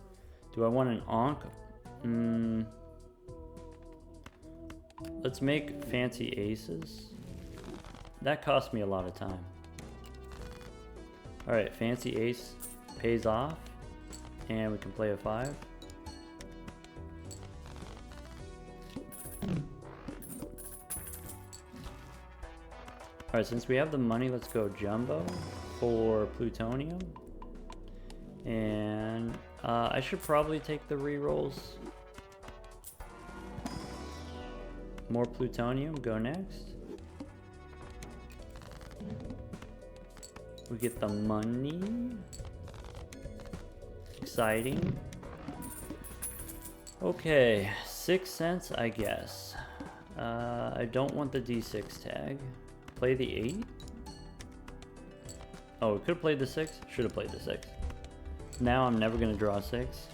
Do I want an Ankh? Let's make Fancy Aces. That cost me a lot of time. Alright, Fancy Ace pays off. And we can play a 5. Alright, since we have the money, let's go Jumbo for Plutonium. And I should probably take the rerolls. More Plutonium, go next. We get the money. Exciting. Okay, 6 cents, I guess. I don't want the D6 tag. Play the 8. Oh, we could have played the 6. Should have played the 6. Now I'm never going to draw 6.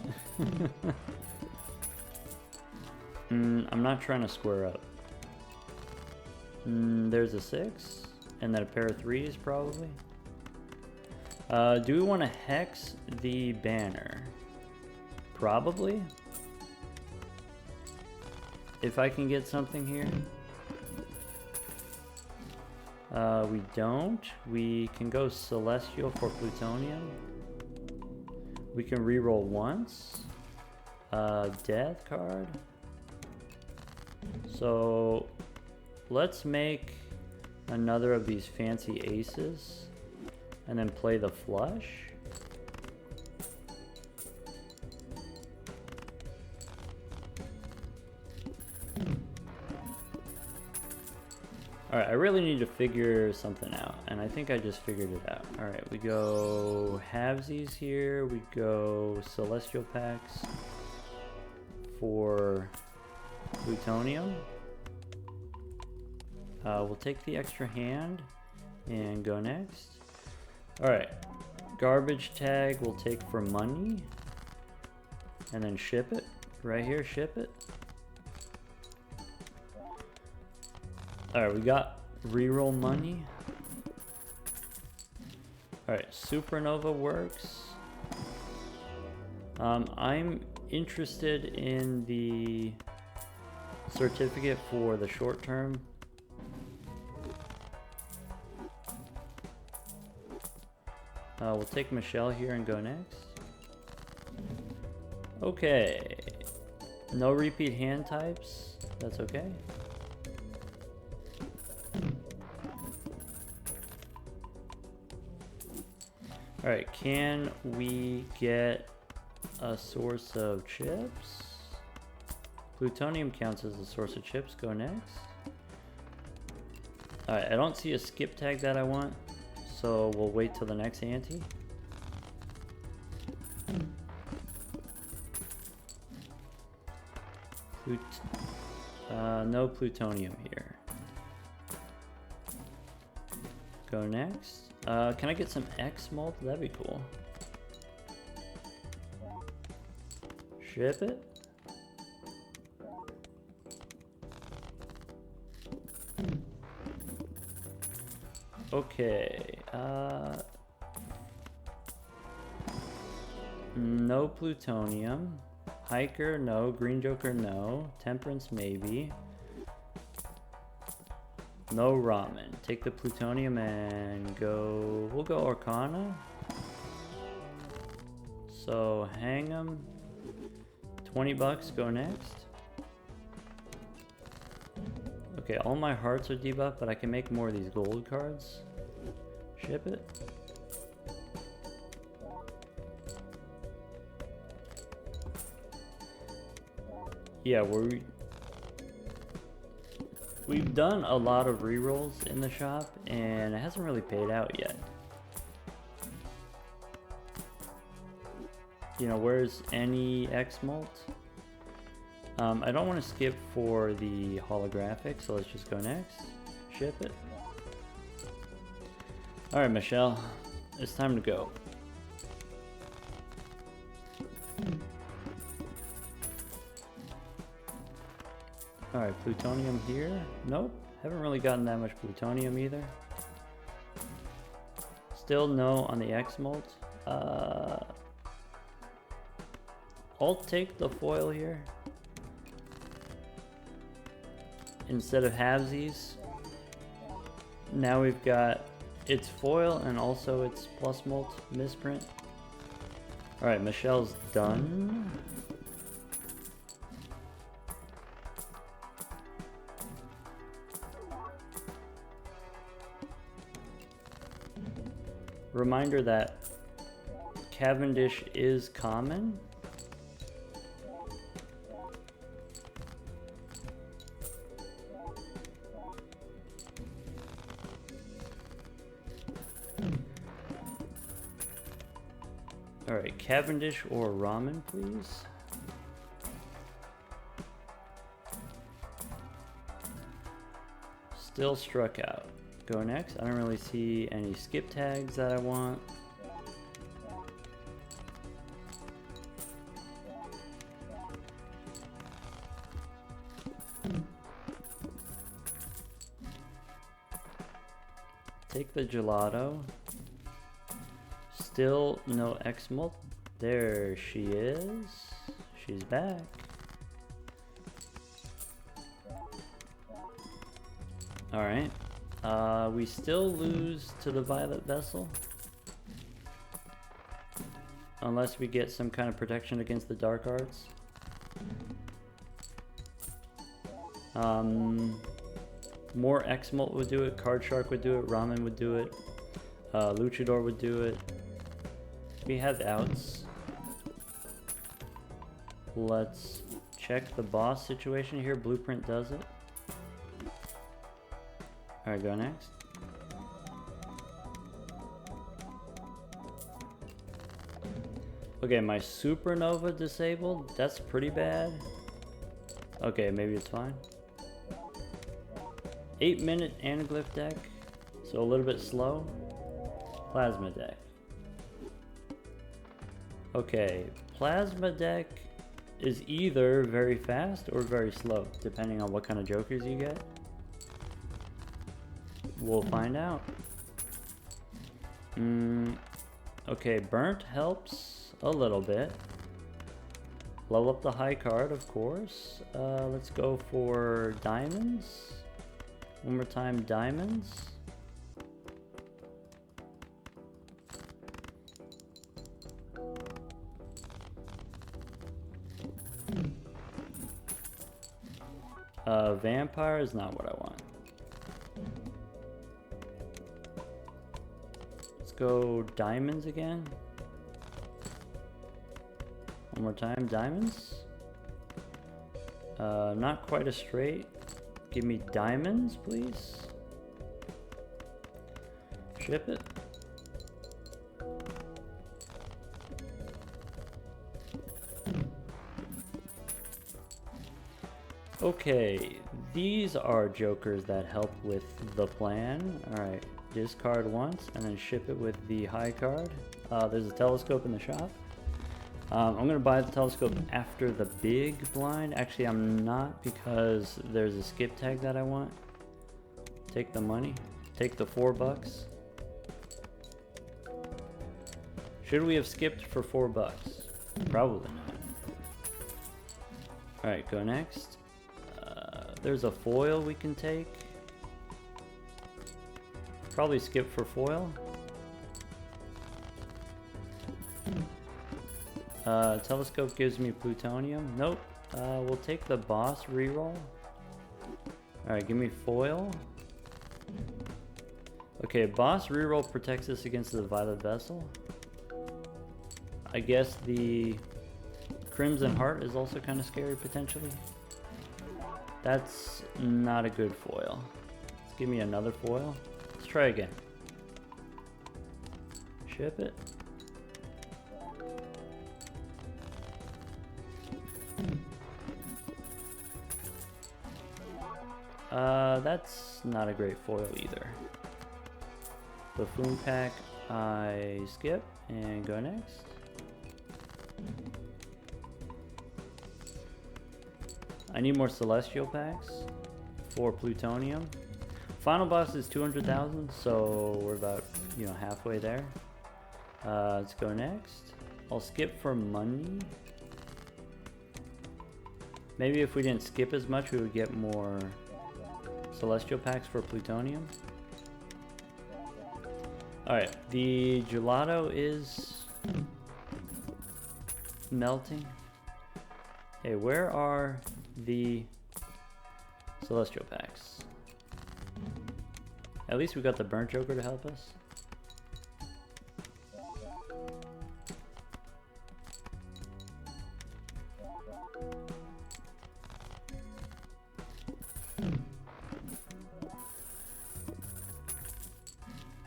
I'm not trying to square up. There's a 6. And then a pair of 3s probably. Do we want to hex the banner? Probably. If I can get something here. We don't. We can go Celestial for Plutonium. We can reroll once. Death card. So let's make another of these Fancy Aces and then play the flush. Alright, I really need to figure something out, and I think I just figured it out. Alright, we go halvesies here, we go Celestial Packs for Plutonium. We'll take the extra hand and go next. Alright, garbage tag we'll take for money, and then ship it. Right here, ship it. Alright, we got reroll money. Alright, Supernova works. I'm interested in the certificate for the short term. We'll take Michelle here and go next. Okay. No repeat hand types. That's okay. Alright, can we get a source of chips? Plutonium counts as a source of chips. Go next. Alright, I don't see a skip tag that I want, so we'll wait till the next ante. No plutonium here. Go next. Can I get some X malt? That'd be cool. Ship it. Okay. No plutonium. Hiker, no. Green Joker, no. Temperance, maybe. No ramen. Take the plutonium and go... We'll go Arcana. So, hang 'em. 20 bucks, go next. Okay, all my hearts are debuffed, but I can make more of these gold cards. Ship it. Yeah, we've done a lot of rerolls in the shop, and it hasn't really paid out yet. You know, where's any X-Malt? I don't want to skip for the holographic, so let's just go next. Ship it. Alright, Michelle. It's time to go. Alright, plutonium here. Nope. Haven't really gotten that much plutonium either. Still no on the X-Malt. I'll take the foil here. Instead of halvesies. Now we've got its foil and also its plus mult misprint. Alright, Michelle's done. Reminder that Cavendish is common. Alright, Cavendish or ramen, please. Still struck out. Go next. I don't really see any skip tags that I want. Take the gelato. Still no X-Malt. There she is. She's back. Alright. We still lose to the Violet Vessel. Unless we get some kind of protection against the Dark Arts. More X-Malt would do it, Card Shark would do it, Ramen would do it, Luchador would do it. We have outs. Let's check the boss situation here. Blueprint does it. Alright, go next. Okay, my Supernova disabled. That's pretty bad. Okay, maybe it's fine. 8-minute Anaglyph deck. So a little bit slow. Plasma deck. Okay, Plasma deck is either very fast or very slow, depending on what kind of jokers you get. We'll find out. Okay, Burnt helps a little bit. Level up the high card, of course. Let's go for diamonds. One more time, diamonds. Vampire is not what I want. Let's go diamonds again. One more time, diamonds. Not quite a straight. Give me diamonds, please. Ship it. Okay, these are jokers that help with the plan. Alright, discard once and then ship it with the high card. There's a telescope in the shop. I'm going to buy the telescope after the big blind. Actually, I'm not, because there's a skip tag that I want. Take the money. Take the $4. Should we have skipped for $4? Probably not. Alright, go next. There's a foil we can take. Probably skip for foil. Telescope gives me plutonium. Nope. We'll take the boss reroll. Alright, give me foil. Okay, boss reroll protects us against the violet vessel. I guess the crimson heart is also kind of scary potentially. That's not a good foil. Let's give me another foil. Let's try again. Ship it. That's not a great foil either. Buffoon pack, I skip and go next. I need more celestial packs for plutonium. Final boss is 200,000, so we're about, you know, halfway there. Let's go next. I'll skip for money. Maybe if we didn't skip as much, we would get more celestial packs for plutonium. Alright, the gelato is melting. Hey, where are the celestial packs? At least we got the burnt joker to help us.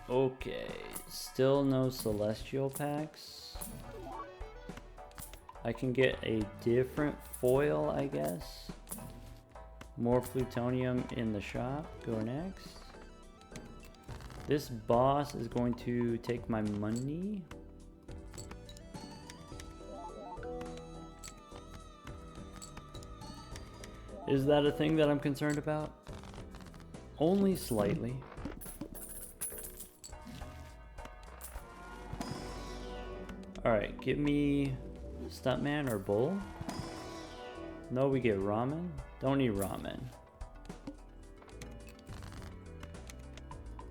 Okay, still no celestial packs. I can get a different foil, I guess. More plutonium in the shop. Go next. This boss is going to take my money. Is that a thing that I'm concerned about? Only slightly. Alright, give me Stuntman or Bull. No, we get ramen. Don't need ramen.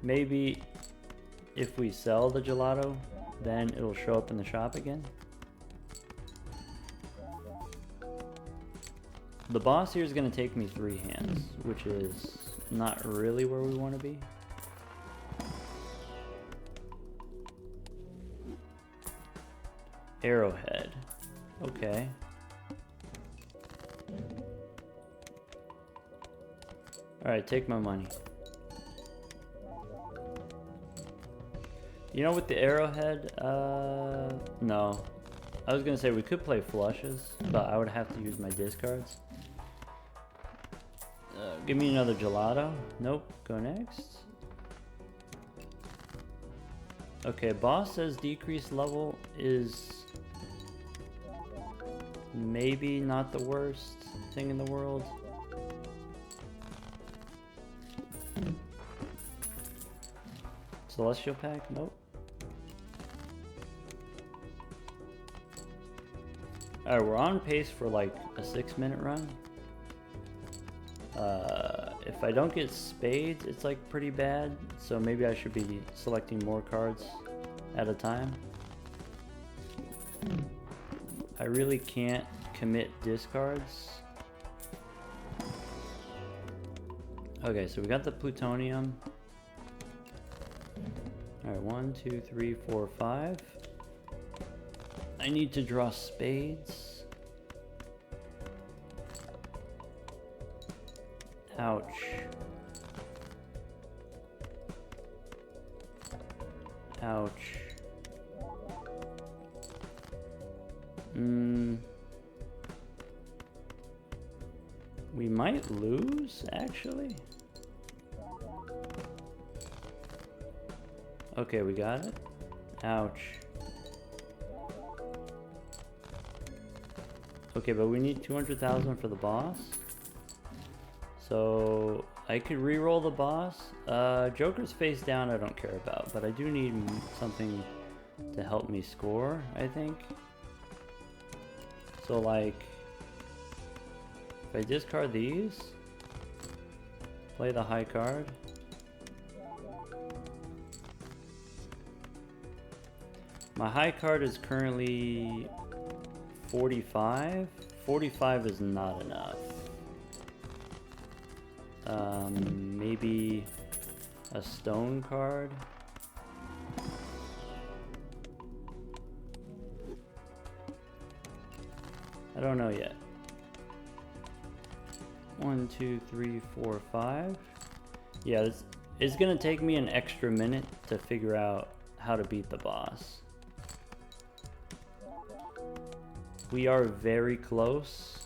Maybe if we sell the gelato, then it'll show up in the shop again. The boss here is going to take me 3 hands, which is not really where we want to be. Arrowhead. Okay. Alright, take my money. You know, with the arrowhead, no. I was gonna say we could play flushes, but I would have to use my discards. Give me another gelato. Nope, go next. Okay, boss says decreased level is maybe not the worst thing in the world. Celestial pack? Nope. Alright, we're on pace for like a 6-minute run. If I don't get spades, it's like pretty bad, so maybe I should be selecting more cards at a time. I really can't commit discards. Okay, so we got the plutonium. Alright, 1, 2, 3, 4, 5. I need to draw spades. Ouch. Ouch. We might lose, actually. Okay, we got it. Ouch. Okay, but we need 200,000 for the boss. So I could re-roll the boss. Joker's face down I don't care about, but I do need something to help me score, I think. So like, if I discard these, play the high card. My high card is currently 45. 45 is not enough. Maybe a stone card. I don't know yet. 1, 2, 3, 4, 5. Yeah, it's gonna take me an extra minute to figure out how to beat the boss. We are very close.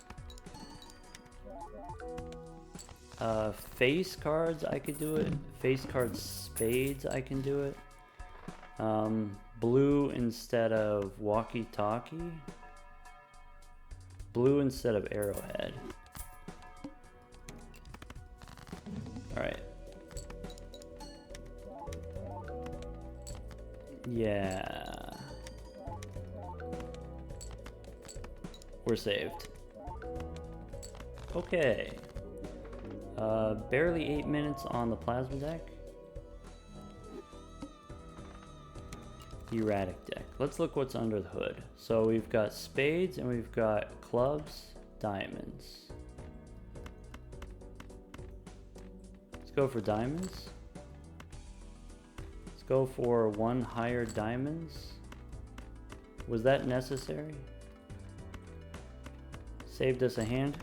Face cards, I could do it. Face cards, spades, I can do it. Blue instead of walkie-talkie. Blue instead of arrowhead. Alright. Yeah. We're saved. Okay. Barely 8 minutes on the plasma deck. Erratic deck. Let's look what's under the hood. So we've got spades and we've got clubs, diamonds. Let's go for diamonds. Let's go for one higher diamonds. Was that necessary? Saved us a hand.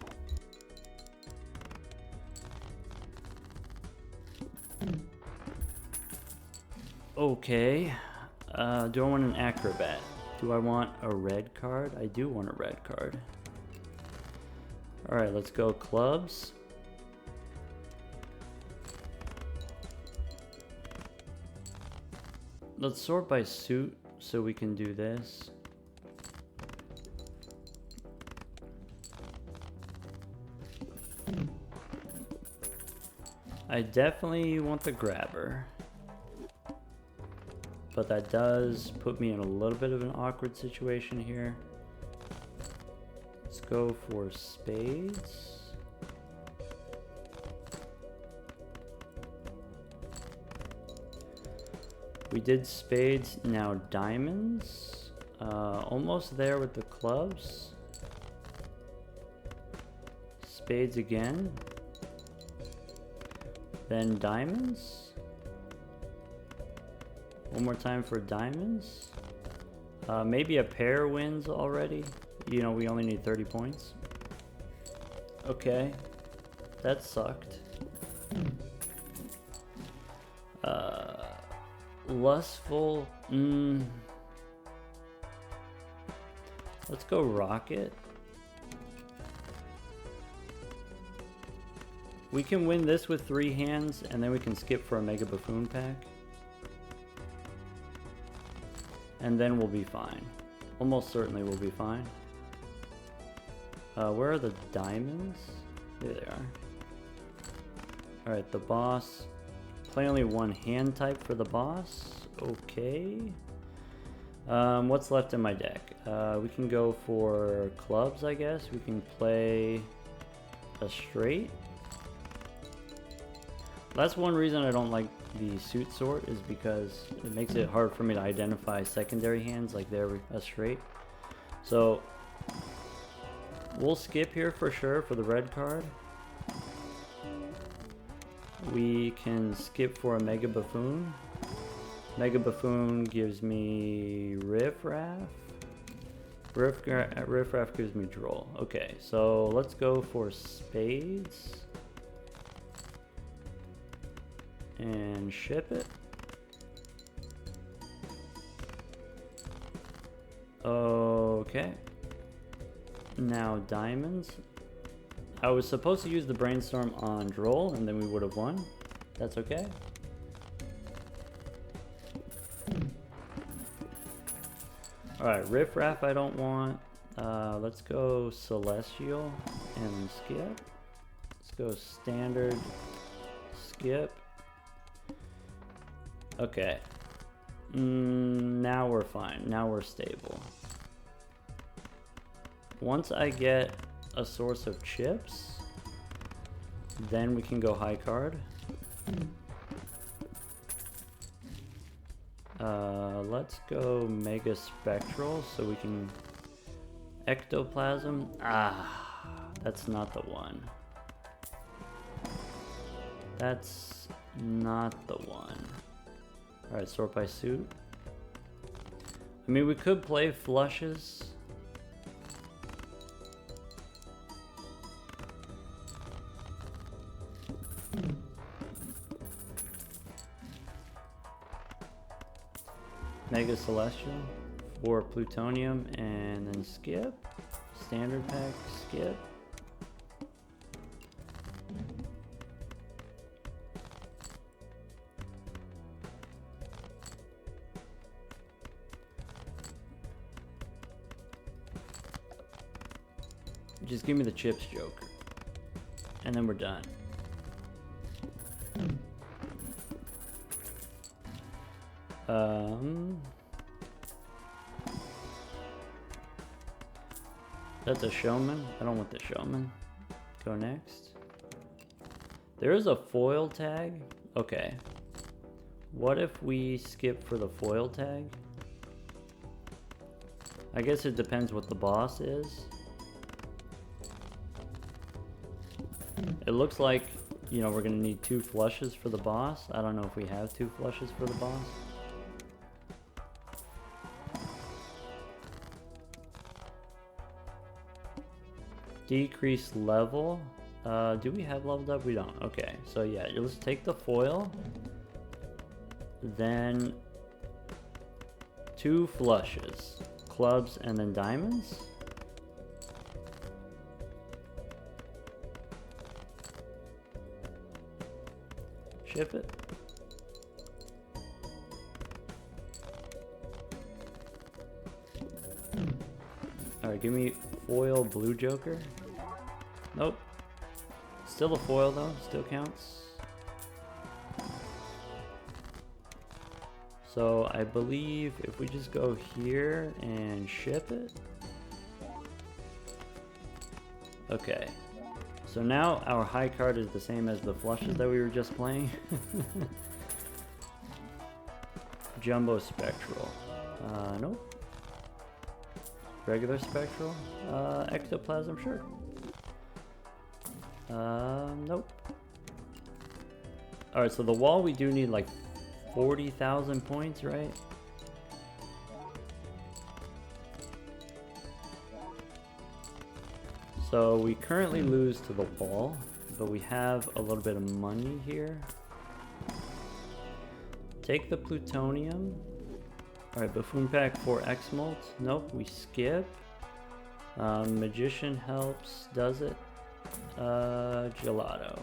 Okay. Do I want an acrobat? Do I want a red card? I do want a red card. Alright, let's go clubs. Let's sort by suit so we can do this. I definitely want the grabber. But that does put me in a little bit of an awkward situation here. Let's go for spades. We did spades, now diamonds. Almost there with the clubs. Spades again. Then diamonds. One more time for diamonds. Maybe a pair wins already. You know, we only need 30 points. Okay. That sucked. Lustful. Let's go rocket. We can win this with 3 hands, and then we can skip for a Mega Buffoon pack. And then we'll be fine. Almost certainly we'll be fine. Where are the diamonds? There they are. Alright, the boss. Play only one hand type for the boss. Okay. What's left in my deck? We can go for clubs, I guess. We can play a straight. That's one reason I don't like the suit sort, is because it makes it hard for me to identify secondary hands like they're a straight. So we'll skip here for sure for the red card. We can skip for a Mega Buffoon. Mega Buffoon gives me Riff Raff. Riff Raff gives me Droll. Okay, so let's go for spades. and ship it. Okay. Now diamonds. I was supposed to use the brainstorm on Droll and then we would have won. That's okay. Alright, Riff Raff I don't want. Let's go Celestial and skip. Let's go standard, skip. Okay. Now we're fine. Now we're stable. Once I get a source of chips, then we can go high card. Let's go Mega Spectral so we can Ectoplasm. That's not the one. That's not the one. Alright, sort by suit. I mean, we could play flushes. Mega Celestial for Plutonium and then skip. Standard pack, skip. Just give me the chips, Joker. And then we're done. That's a showman. I don't want the showman. Go next. There is a foil tag. Okay. What if we skip for the foil tag? I guess it depends what the boss is. It looks like, you know, we're gonna need 2 flushes for the boss. I don't know if we have 2 flushes for the boss. Decrease level. Do we have leveled up? We don't. Okay, so yeah, let's take the foil. Then 2 flushes. Clubs and then diamonds. Ship it. Alright, give me foil blue Joker. Nope. Still a foil though, still counts. So I believe if we just go here and ship it. Okay. So now our high card is the same as the flushes that we were just playing. Jumbo Spectral. Nope. Regular Spectral. Ectoplasm, sure. Nope. Alright, so the wall we do need like 40,000 points, right? So we currently lose to the wall, but we have a little bit of money here. Take the plutonium. Alright, Buffoon Pack for X-Molt. Nope, we skip. Magician helps, does it? Gelato.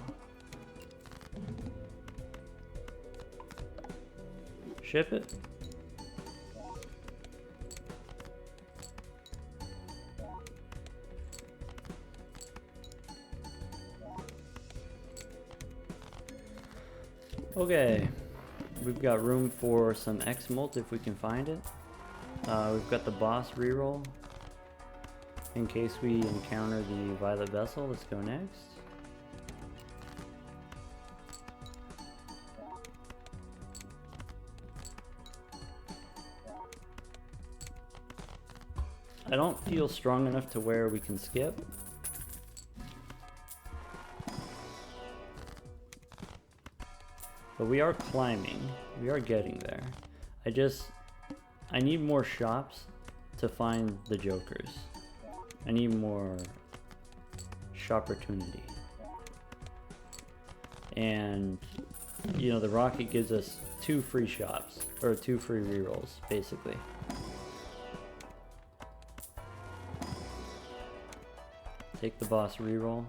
Ship it. Okay, we've got room for some X-Molt if we can find it. We've got the boss reroll in case we encounter the Violet Vessel. Let's go next. I don't feel strong enough to where we can skip. But we are climbing. We are getting there. I need more shops to find the jokers. I need more shopportunity. And you know, the rocket gives us 2 free shots, or 2 free rerolls, basically. Take the boss reroll.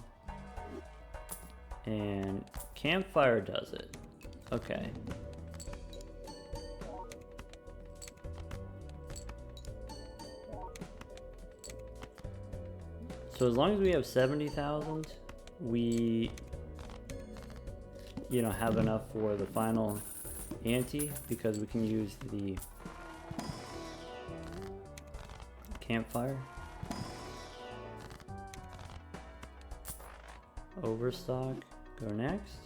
And campfire does it. Okay. So as long as we have 70,000, we, you know, have enough for the final ante, because we can use the campfire. Overstock, go next.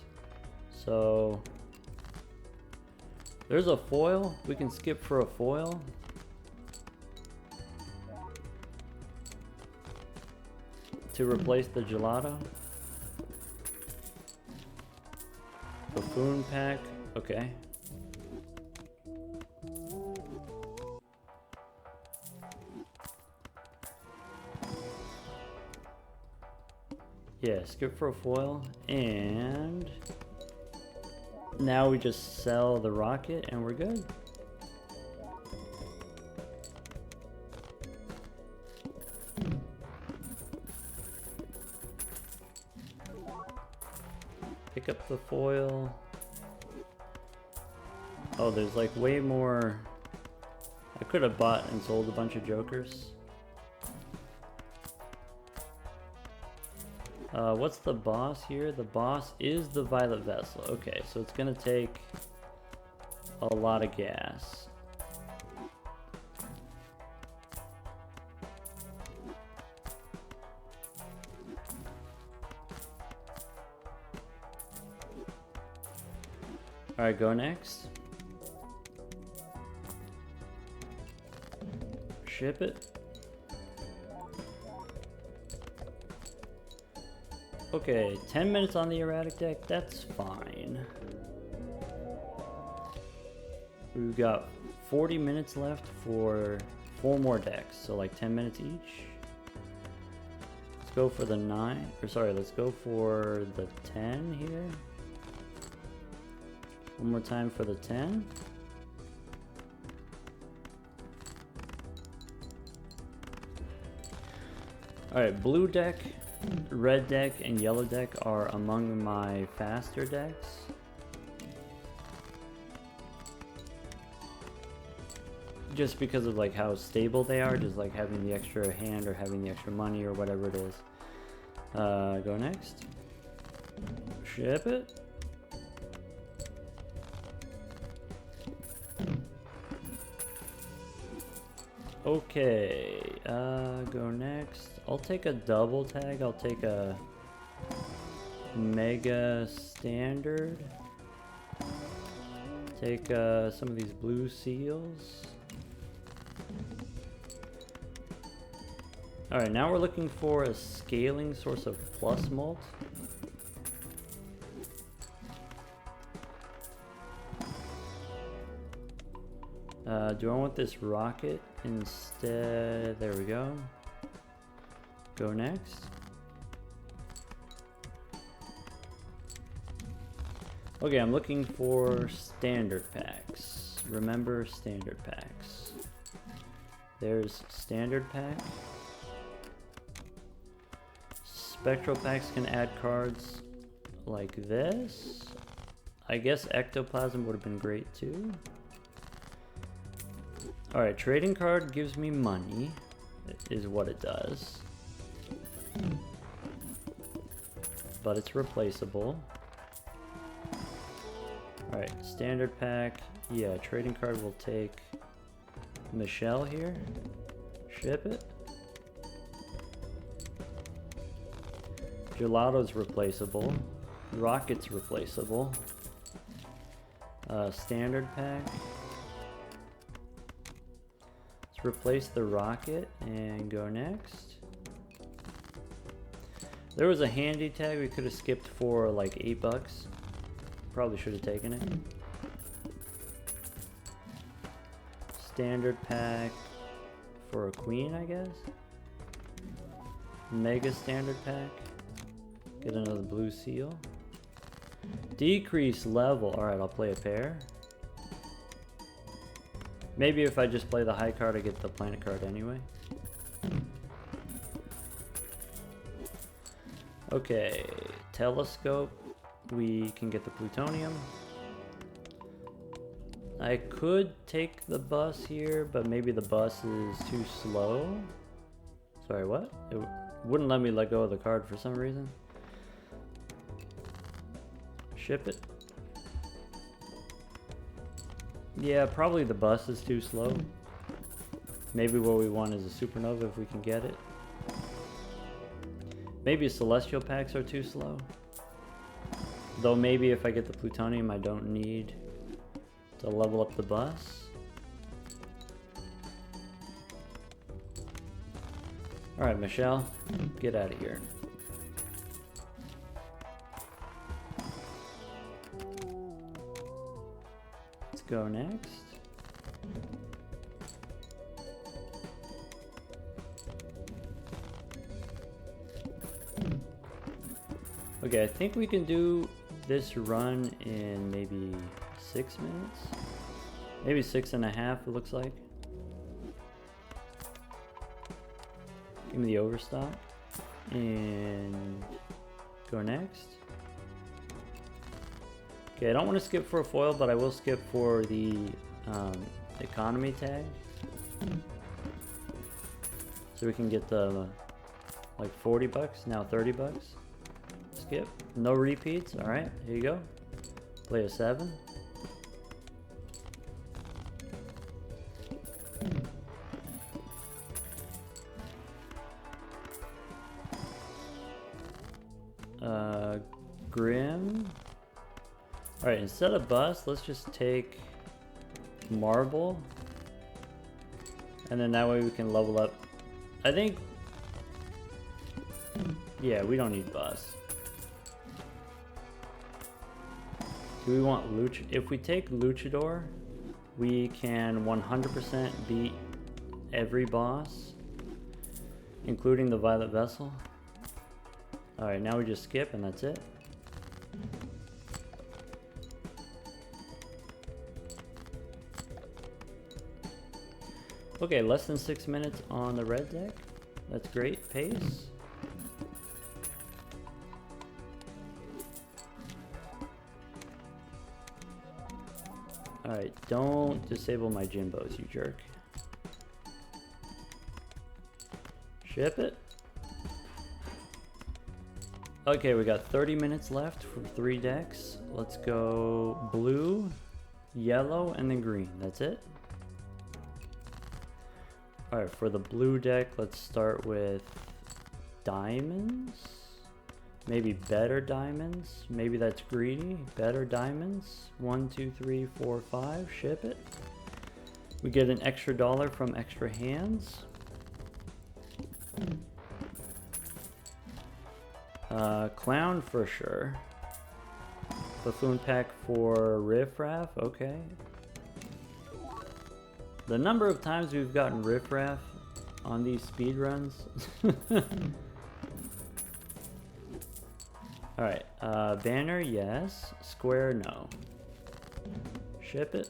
So there's a foil. We can skip for a foil. To replace the gelato. Buffoon pack, okay. Yeah, skip for a foil, and now we just sell the rocket and we're good. Pick up the foil. Oh, there's like way more. I could have bought and sold a bunch of jokers. What's the boss here? The boss is the violet vessel. Okay, so it's gonna take a lot of gas. Alright, go next. Ship it. Okay, 10 minutes on the erratic deck, that's fine. We've got 40 minutes left for 4 more decks, so like 10 minutes each. Let's go for the 9, or sorry, let's go for the 10 here. One more time for the 10. Alright, blue deck, red deck, and yellow deck are among my faster decks. Just because of like how stable they are, just like having the extra hand or having the extra money or whatever it is. Go next. Ship it. Okay, go next. I'll take a double tag. I'll take a mega standard. Take some of these blue seals. Alright, now we're looking for a scaling source of plus mult. Do I want this rocket instead? There we go. Go next. Okay, I'm looking for standard packs. Remember standard packs. There's standard pack. Spectral packs can add cards like this. I guess ectoplasm would have been great too. Alright, trading card gives me money, is what it does. But it's replaceable. Alright, standard pack. Yeah, trading card will take Michelle here. Ship it. Gelato's replaceable. Rocket's replaceable. Standard pack. Replace the rocket and go next. There was a handy tag we could have skipped for like $8. Probably should have taken it. Standard pack for a queen, I guess. Mega standard pack. Get another blue seal. Decrease level. Alright, I'll play a pair. Maybe if I just play the high card, I get the planet card anyway. Okay, telescope. We can get the plutonium. I could take the bus here, but maybe the bus is too slow. Sorry, what? It wouldn't let me let go of the card for some reason. Ship it. Yeah, probably the bus is too slow. Maybe what we want is a supernova if we can get it. Maybe celestial packs are too slow. Though maybe if I get the plutonium, I don't need to level up the bus. Alright, Michelle, get out of here. Let's go next. Okay, I think we can do this run in maybe 6 minutes. Maybe 6.5, it looks like. Give me the overstock. And go next. Okay, I don't want to skip for a foil, but I will skip for the economy tag. So we can get the like 40 bucks, now 30 bucks. Skip. No repeats. Alright, here you go. Play a 7. Grim. Alright, instead of bus, let's just take marble. And then that way we can level up. I think... yeah, we don't need bus. Do we want Luch? If we take Luchador, we can 100% beat every boss, including the Violet Vessel. Alright, now we just skip and that's it. Okay, less than 6 minutes on the red deck. That's great pace. Alright, don't disable my Jimbos, you jerk. Ship it. Okay, we got 30 minutes left for 3 decks. Let's go blue, yellow, and then green. That's it. Alright, for the blue deck, let's start with diamonds. Maybe better diamonds. Maybe that's greedy. Better diamonds. 1, 2, 3, 4, 5. Ship it. We get an extra $1 from extra hands. Clown for sure. Buffoon pack for Riff Raff. Okay. The number of times we've gotten Riff Raff on these speedruns. Alright, banner, yes. Square, no. Ship it.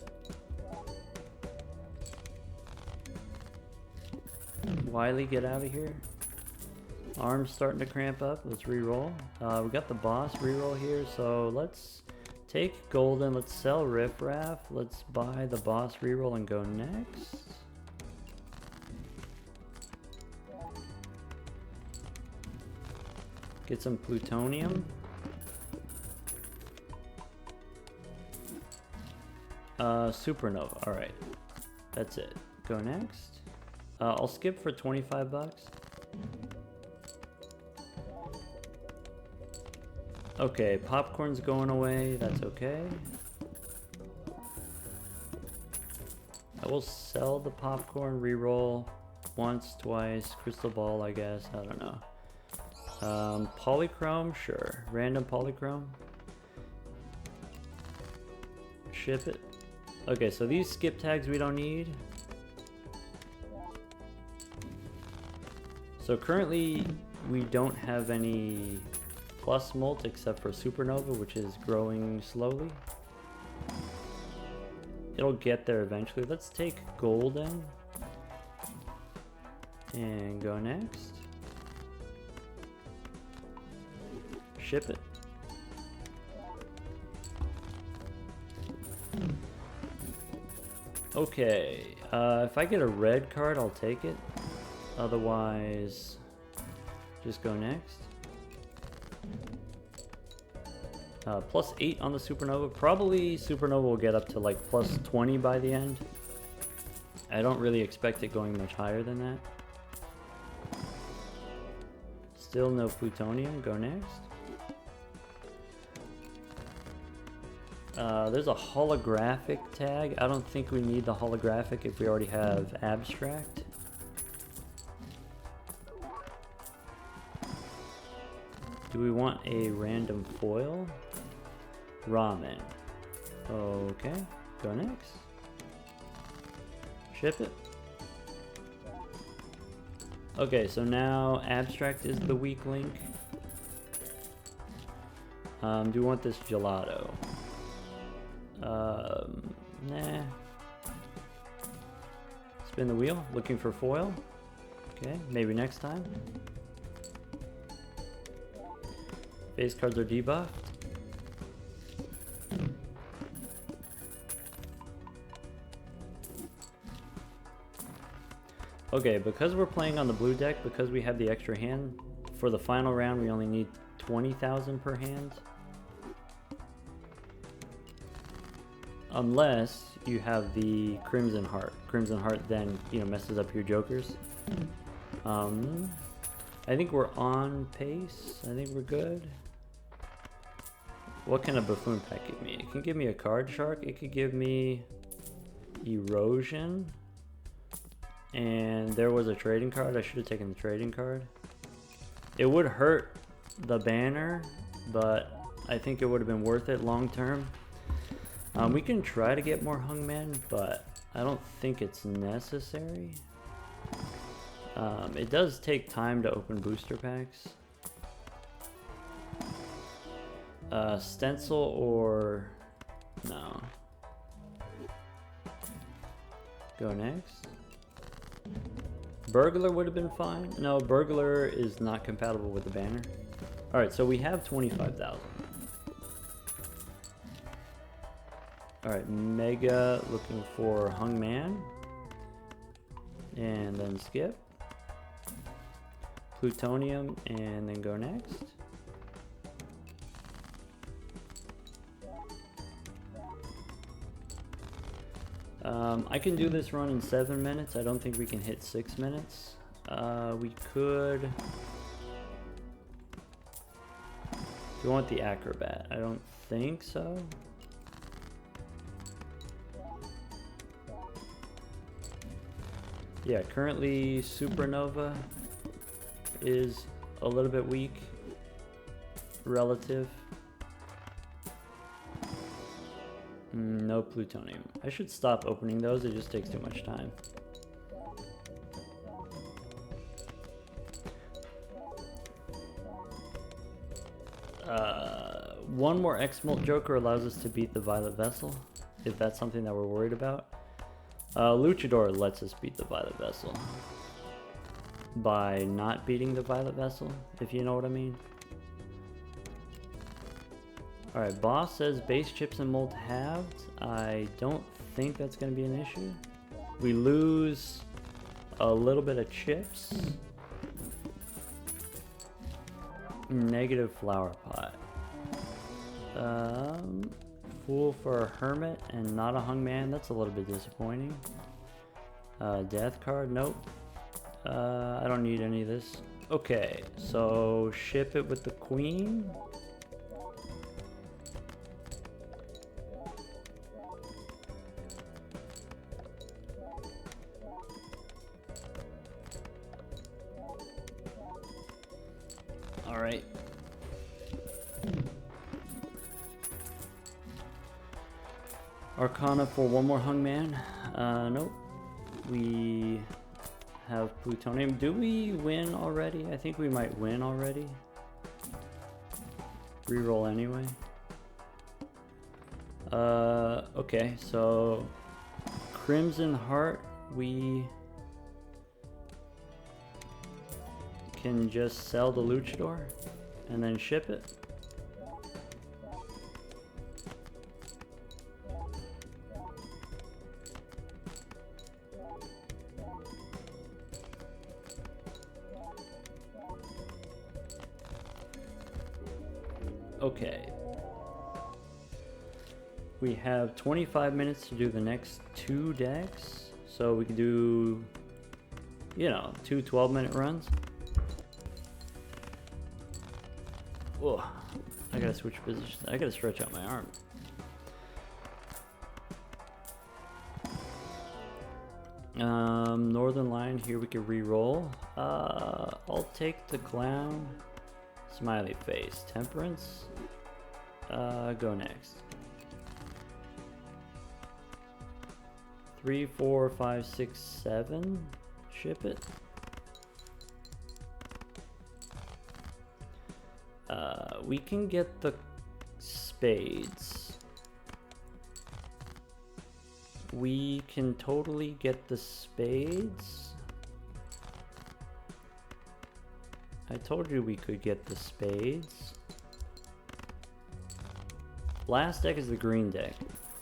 Wiley, get out of here. Arm's starting to cramp up. Let's re-roll. We got the boss re-roll here, so let's take golden. Let's sell Riff Raff. Let's buy the boss re-roll and go next. Get some plutonium. Supernova. Alright. That's it. Go next. I'll skip for 25 bucks. Okay, popcorn's going away. That's okay. I will sell the popcorn, re-roll once, twice. Crystal ball, I guess. I don't know. Polychrome, sure. Random polychrome. Ship it. Okay, so these skip tags we don't need. So currently we don't have any plus molt except for supernova, which is growing slowly. It'll get there eventually. Let's take golden and go next. Ship it. Okay, if I get a red card, I'll take it. Otherwise, just go next. +8 on the supernova. Probably supernova will get up to like +20 by the end. I don't really expect it going much higher than that. Still no plutonium. Go next. There's a holographic tag. I don't think we need the holographic if we already have abstract. Do we want a random foil? Ramen. Okay, go next. Ship it. Okay, so now abstract is the weak link. Do we want this gelato? Nah. Spin the wheel, looking for foil. Okay, maybe next time. Base cards are debuffed. Okay, because we're playing on the blue deck, because we have the extra hand, for the final round we only need 20,000 per hand. Unless you have the Crimson Heart. Crimson Heart then, you know, messes up your jokers. I think we're on pace. I think we're good. What can a buffoon pack give me? It can give me a card shark. It could give me erosion. And there was a trading card. I should have taken the trading card. It would hurt the banner, but I think it would have been worth it long term. We can try to get more hungmen, but I don't think it's necessary. It does take time to open booster packs. Stencil or no. Go next. Burglar would have been fine. No, Burglar is not compatible with the banner. Alright, so we have 25,000. Alright, Mega looking for Hungman. And then skip. Plutonium and then go next. I can do this run in 7 minutes. I don't think we can hit 6 minutes. We could... Do you want the Acrobat? I don't think so. Yeah, currently Supernova is a little bit weak. Relative. No plutonium. I should stop opening those, it just takes too much time. One more X-Molt Joker allows us to beat the Violet Vessel, if that's something that we're worried about. Luchador lets us beat the Violet Vessel by not beating the Violet Vessel, if you know what I mean. Alright, boss says base chips and molt halved. I don't think that's going to be an issue. We lose a little bit of chips. Negative flower pot. Fool for a hermit and not a hungman. That's a little bit disappointing. Death card, nope. I don't need any of this. Okay, so ship it with the queen. All right. Arcana for one more hungman. Nope. We have plutonium. Do we win already? I think we might win already. Reroll anyway. Okay, so Crimson Heart, we can just sell the luchador and then ship it. Okay. We have 25 minutes to do the next 2 decks. So we can do, you know, 2 12-minute runs. Whoa. I gotta switch positions. I gotta stretch out my arm. Northern Lion, here we can re-roll. I'll take the clown. Smiley face. Temperance. Go next. 3, 4, 5, 6, 7. Ship it. We can get the spades. We can totally get the spades. I told you we could get the spades. Last deck is the green deck.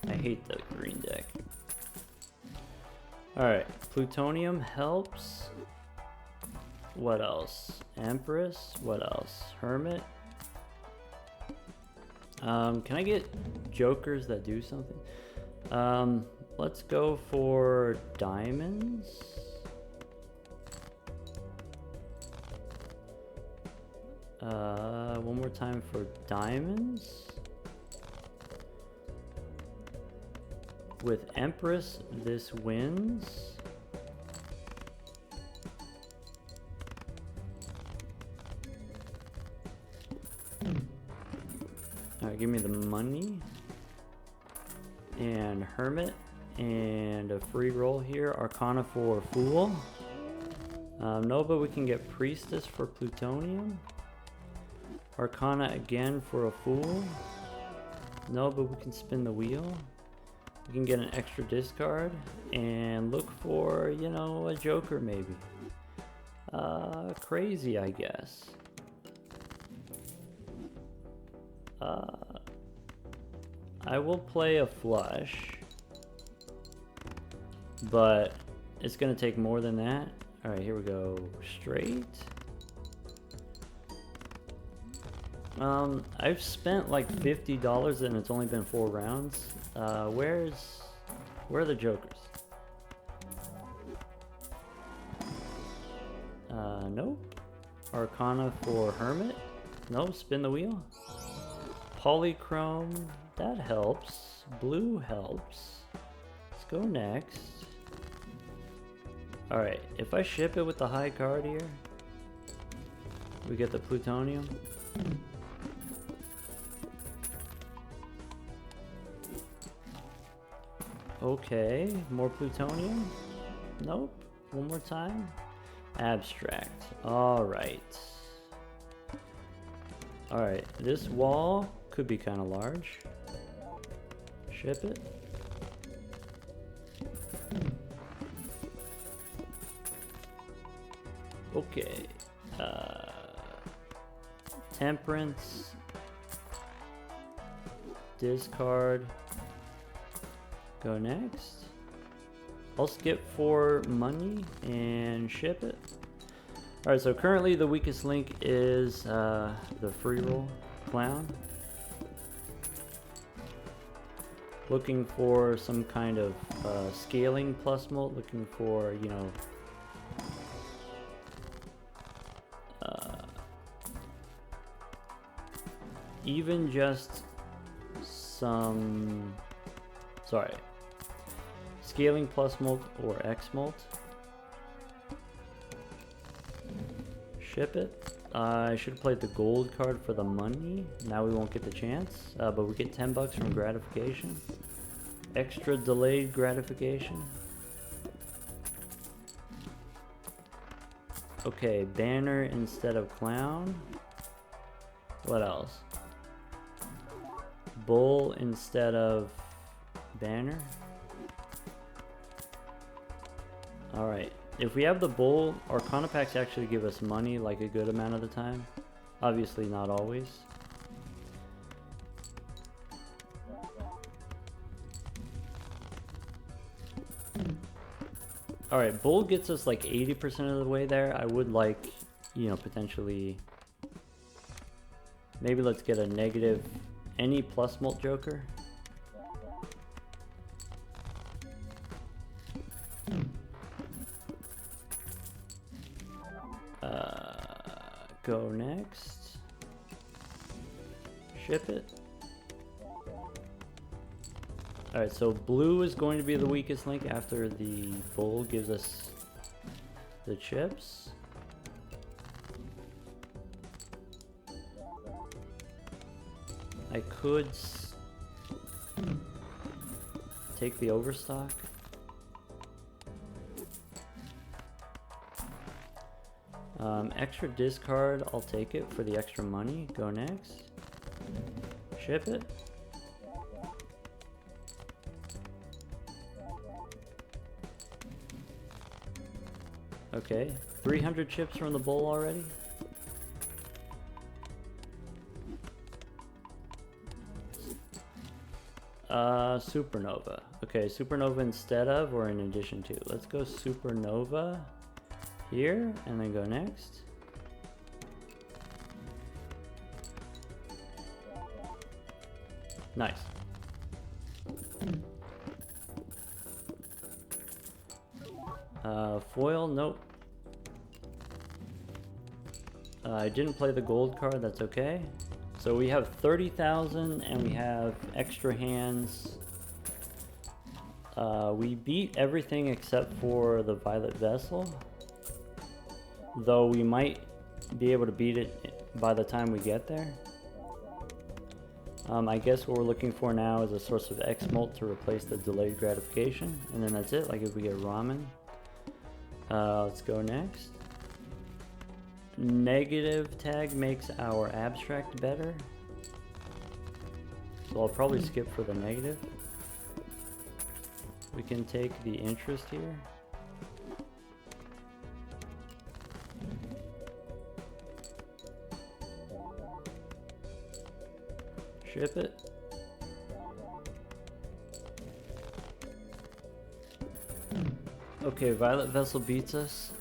I hate the green deck. Alright, Plutonium helps. What else? Empress. What else? Hermit. Can I get jokers that do something? Let's go for diamonds. One more time for diamonds. With Empress, this wins. Alright, give me the money. And Hermit. And a free roll here. Arcana for Fool. No, but we can get Priestess for Plutonium. Arcana again for a Fool. No, but we can spin the wheel. We can get an extra discard and look for, you know, a joker maybe. Crazy, I guess. I will play a flush, but it's gonna take more than that. All right, here we go. Straight. I've spent like $50 and it's only been 4 rounds. Where are the jokers? Nope. Arcana for Hermit. Nope, spin the wheel. Polychrome, that helps. Blue helps. Let's go next. Alright, if I ship it with the high card here, we get the Plutonium. Okay, more Plutonium. Nope. One more time. Abstract. Alright. Alright, this wall could be kind of large. Ship it. Okay. Temperance. Discard. Go next. I'll skip for money and ship it. Alright, so currently the weakest link is the free roll clown. Looking for some kind of scaling plus mult, looking for, you know, even just some, sorry, scaling plus mult or X mult. Ship it. I should have played the gold card for the money. Now we won't get the chance, but we get $10 from gratification. Extra delayed gratification. Okay, banner instead of clown. What else? bull instead of banner. Alright, if we have the bull, Arcana packs actually give us money like a good amount of the time. Obviously not always. Alright, bull gets us like 80% of the way there. I would like, you know, potentially... Maybe let's get a negative... Any plus mult joker. Go next. Ship it. Alright, so blue is going to be the weakest link after the bull gives us the chips. I could take the overstock. Extra discard, I'll take it for the extra money. Go next. Ship it. Okay, 300 chips from the bowl already. Supernova. Okay, Supernova instead of or in addition to. Let's go Supernova here and then go next. Nice. Foil, nope. I didn't play the gold card, that's okay. So we have 30,000 and we have extra hands. We beat everything except for the Violet Vessel. Though we might be able to beat it by the time we get there. I guess what we're looking for now is a source of X-Molt to replace the delayed gratification. And then that's it, like if we get ramen. Let's go next. Negative tag makes our abstract better. So I'll probably skip for the negative. We can take the interest here. Ship it. Okay, Violet Vessel beats us.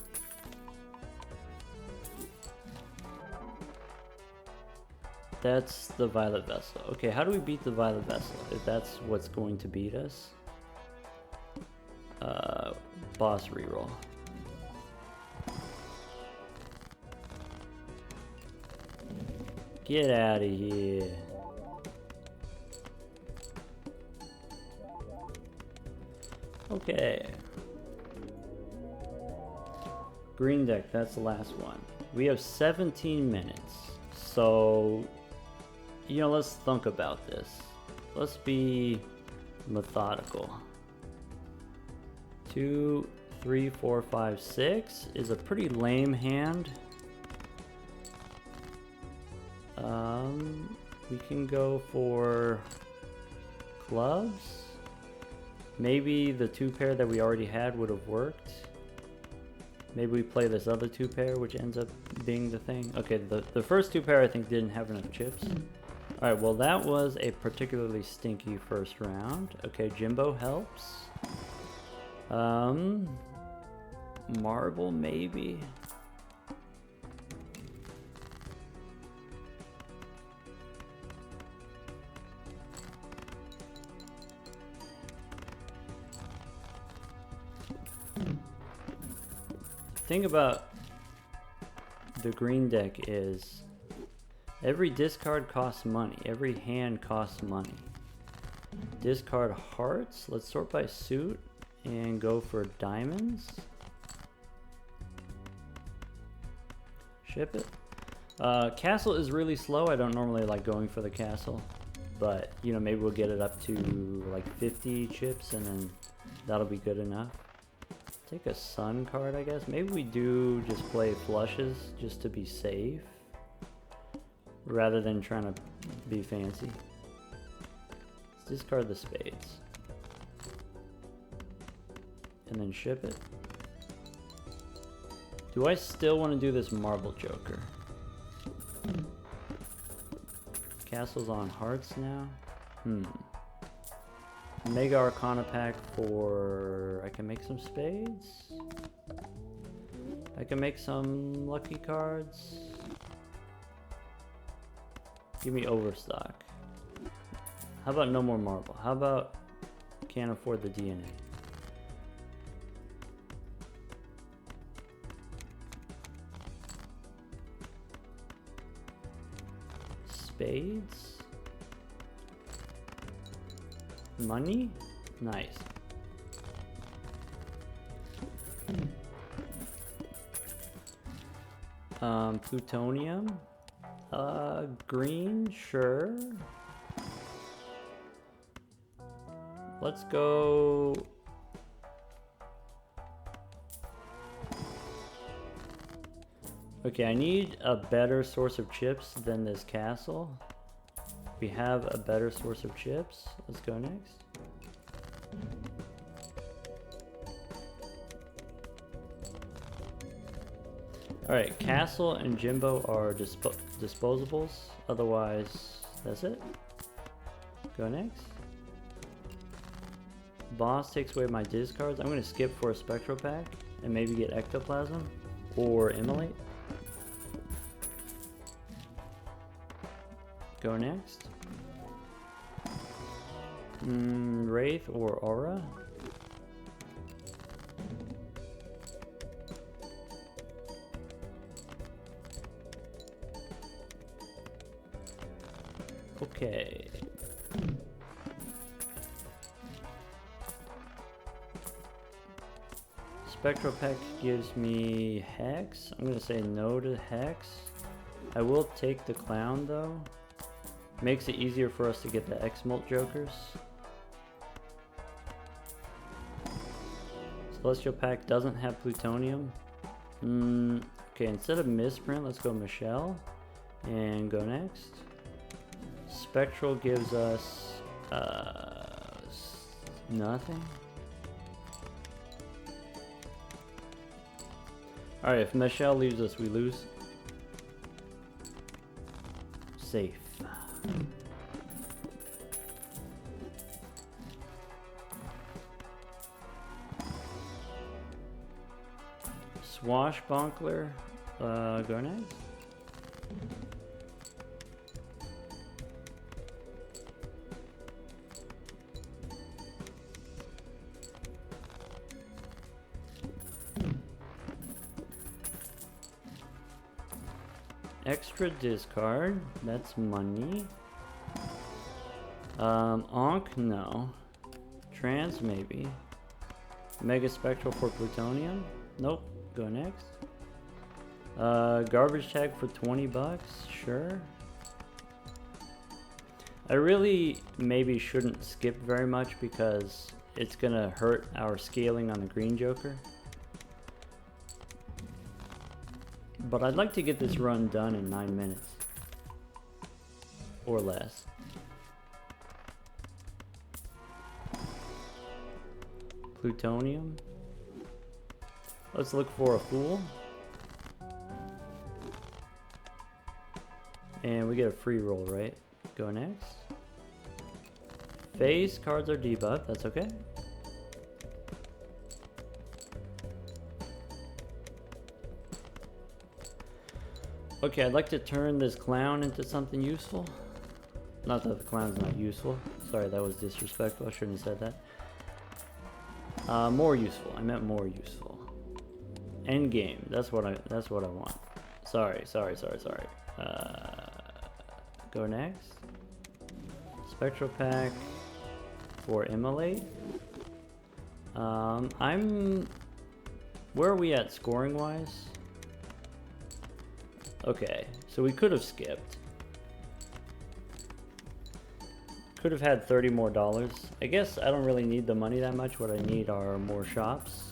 That's the Violet Vessel. Okay, how do we beat the Violet Vessel? If that's what's going to beat us. Boss reroll. Get out of here. Okay. Green deck, that's the last one. We have 17 minutes. So, you know, let's think about this. Let's be methodical. 2, 3, 4, 5, 6 is a pretty lame hand. We can go for clubs. Maybe the 2-pair that we already had would have worked. Maybe we play this other 2-pair, which ends up being the thing. Okay, the first 2-pair I think didn't have enough chips. Alright, well that was a particularly stinky first round. Okay, Jimbo helps. Marble maybe. Thing about the green deck is every discard costs money. Every hand costs money. Discard hearts. Let's sort by suit and go for diamonds. Ship it. Castle is really slow. I don't normally like going for the castle, but you know, maybe we'll get it up to like 50 chips and then that'll be good enough. Take a sun card, I guess. Maybe we do just play flushes just to be safe rather than trying to be fancy. discard the spades. And then ship it. Do I still want to do this marble joker? Castle's on hearts now. Mega Arcana pack for... I can make some spades. I can make some lucky cards. Give me overstock. How about no more marble? How about can't afford the DNA? Spades? Money? Nice. Plutonium? Green? Sure. Let's go... Okay, I need a better source of chips than this castle. We have a better source of chips. Let's go next. Alright, Castle and Jimbo are disposables. Otherwise, that's it. Go next. Boss takes away my discards. I'm going to skip for a Spectral Pack and maybe get Ectoplasm or Immolate. Go next. Wraith or Aura. Okay. Spectral Pack gives me Hex. I'm going to say no to Hex. I will take the Clown though. Makes it easier for us to get the X-Molt Jokers. Celestial Pack doesn't have Plutonium. Okay, instead of Misprint, let's go Michelle. And go next. Spectral gives us nothing. Alright, if Michelle leaves us, we lose. Safe. Swashbuckler, go next. Extra discard, that's money. Ankh, no. Trans, maybe. Mega Spectral for Plutonium? Nope. Go next. Garbage tag for 20 bucks? Sure. I really maybe shouldn't skip very much because it's gonna hurt our scaling on the green joker. But I'd like to get this run done in 9 minutes. Or less. Plutonium. Let's look for a Fool. And we get a free roll, right? Go next. Face cards are debuffed, that's okay. Okay, I'd like to turn this clown into something useful. Not that the clown's not useful. Sorry, that was disrespectful. I shouldn't have said that. More useful. I meant more useful. End game. That's what I want. Sorry. Go next. Spectral Pack for Immolate. Where are we at scoring wise? Okay, so we could have skipped. Could have had $30 more. I guess I don't really need the money that much. What I need are more shops.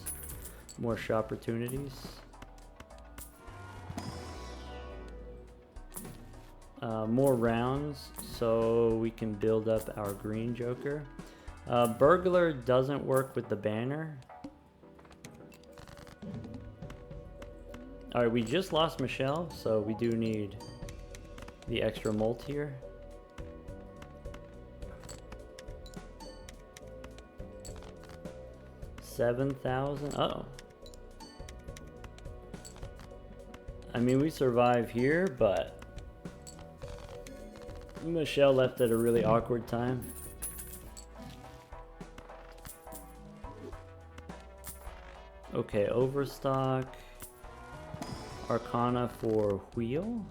More shop opportunities. more rounds so we can build up our green joker. Burglar doesn't work with the banner. Alright, we just lost Michelle, so we do need the extra molt here. $7,000. Uh-oh. I mean, we survive here, but Michelle left at a really awkward time. Okay, overstock. Arcana for wheel.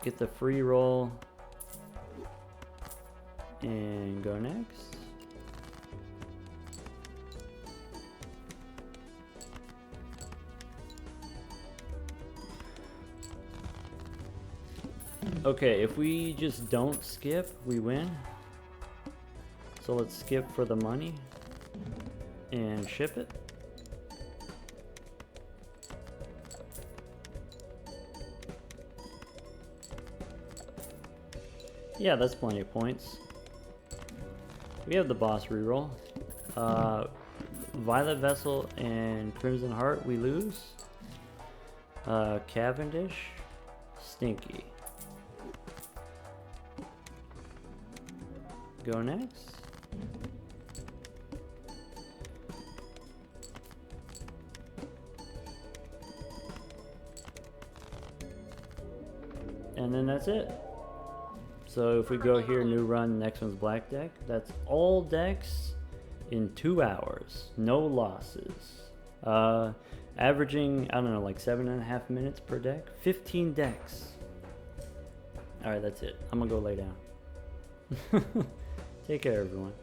Get the free roll. And go next. Okay, if we just don't skip, we win. So let's skip for the money and ship it. Yeah, that's plenty of points. We have the boss reroll. Violet Vessel and Crimson Heart, we lose. Cavendish, Stinky. Go next. And then that's it. So if we go here, new run, next one's black deck. That's all decks in 2 hours. No losses. Averaging, I don't know, like 7.5 minutes per deck. 15 decks. Alright, that's it. I'm gonna go lay down. Take care, everyone.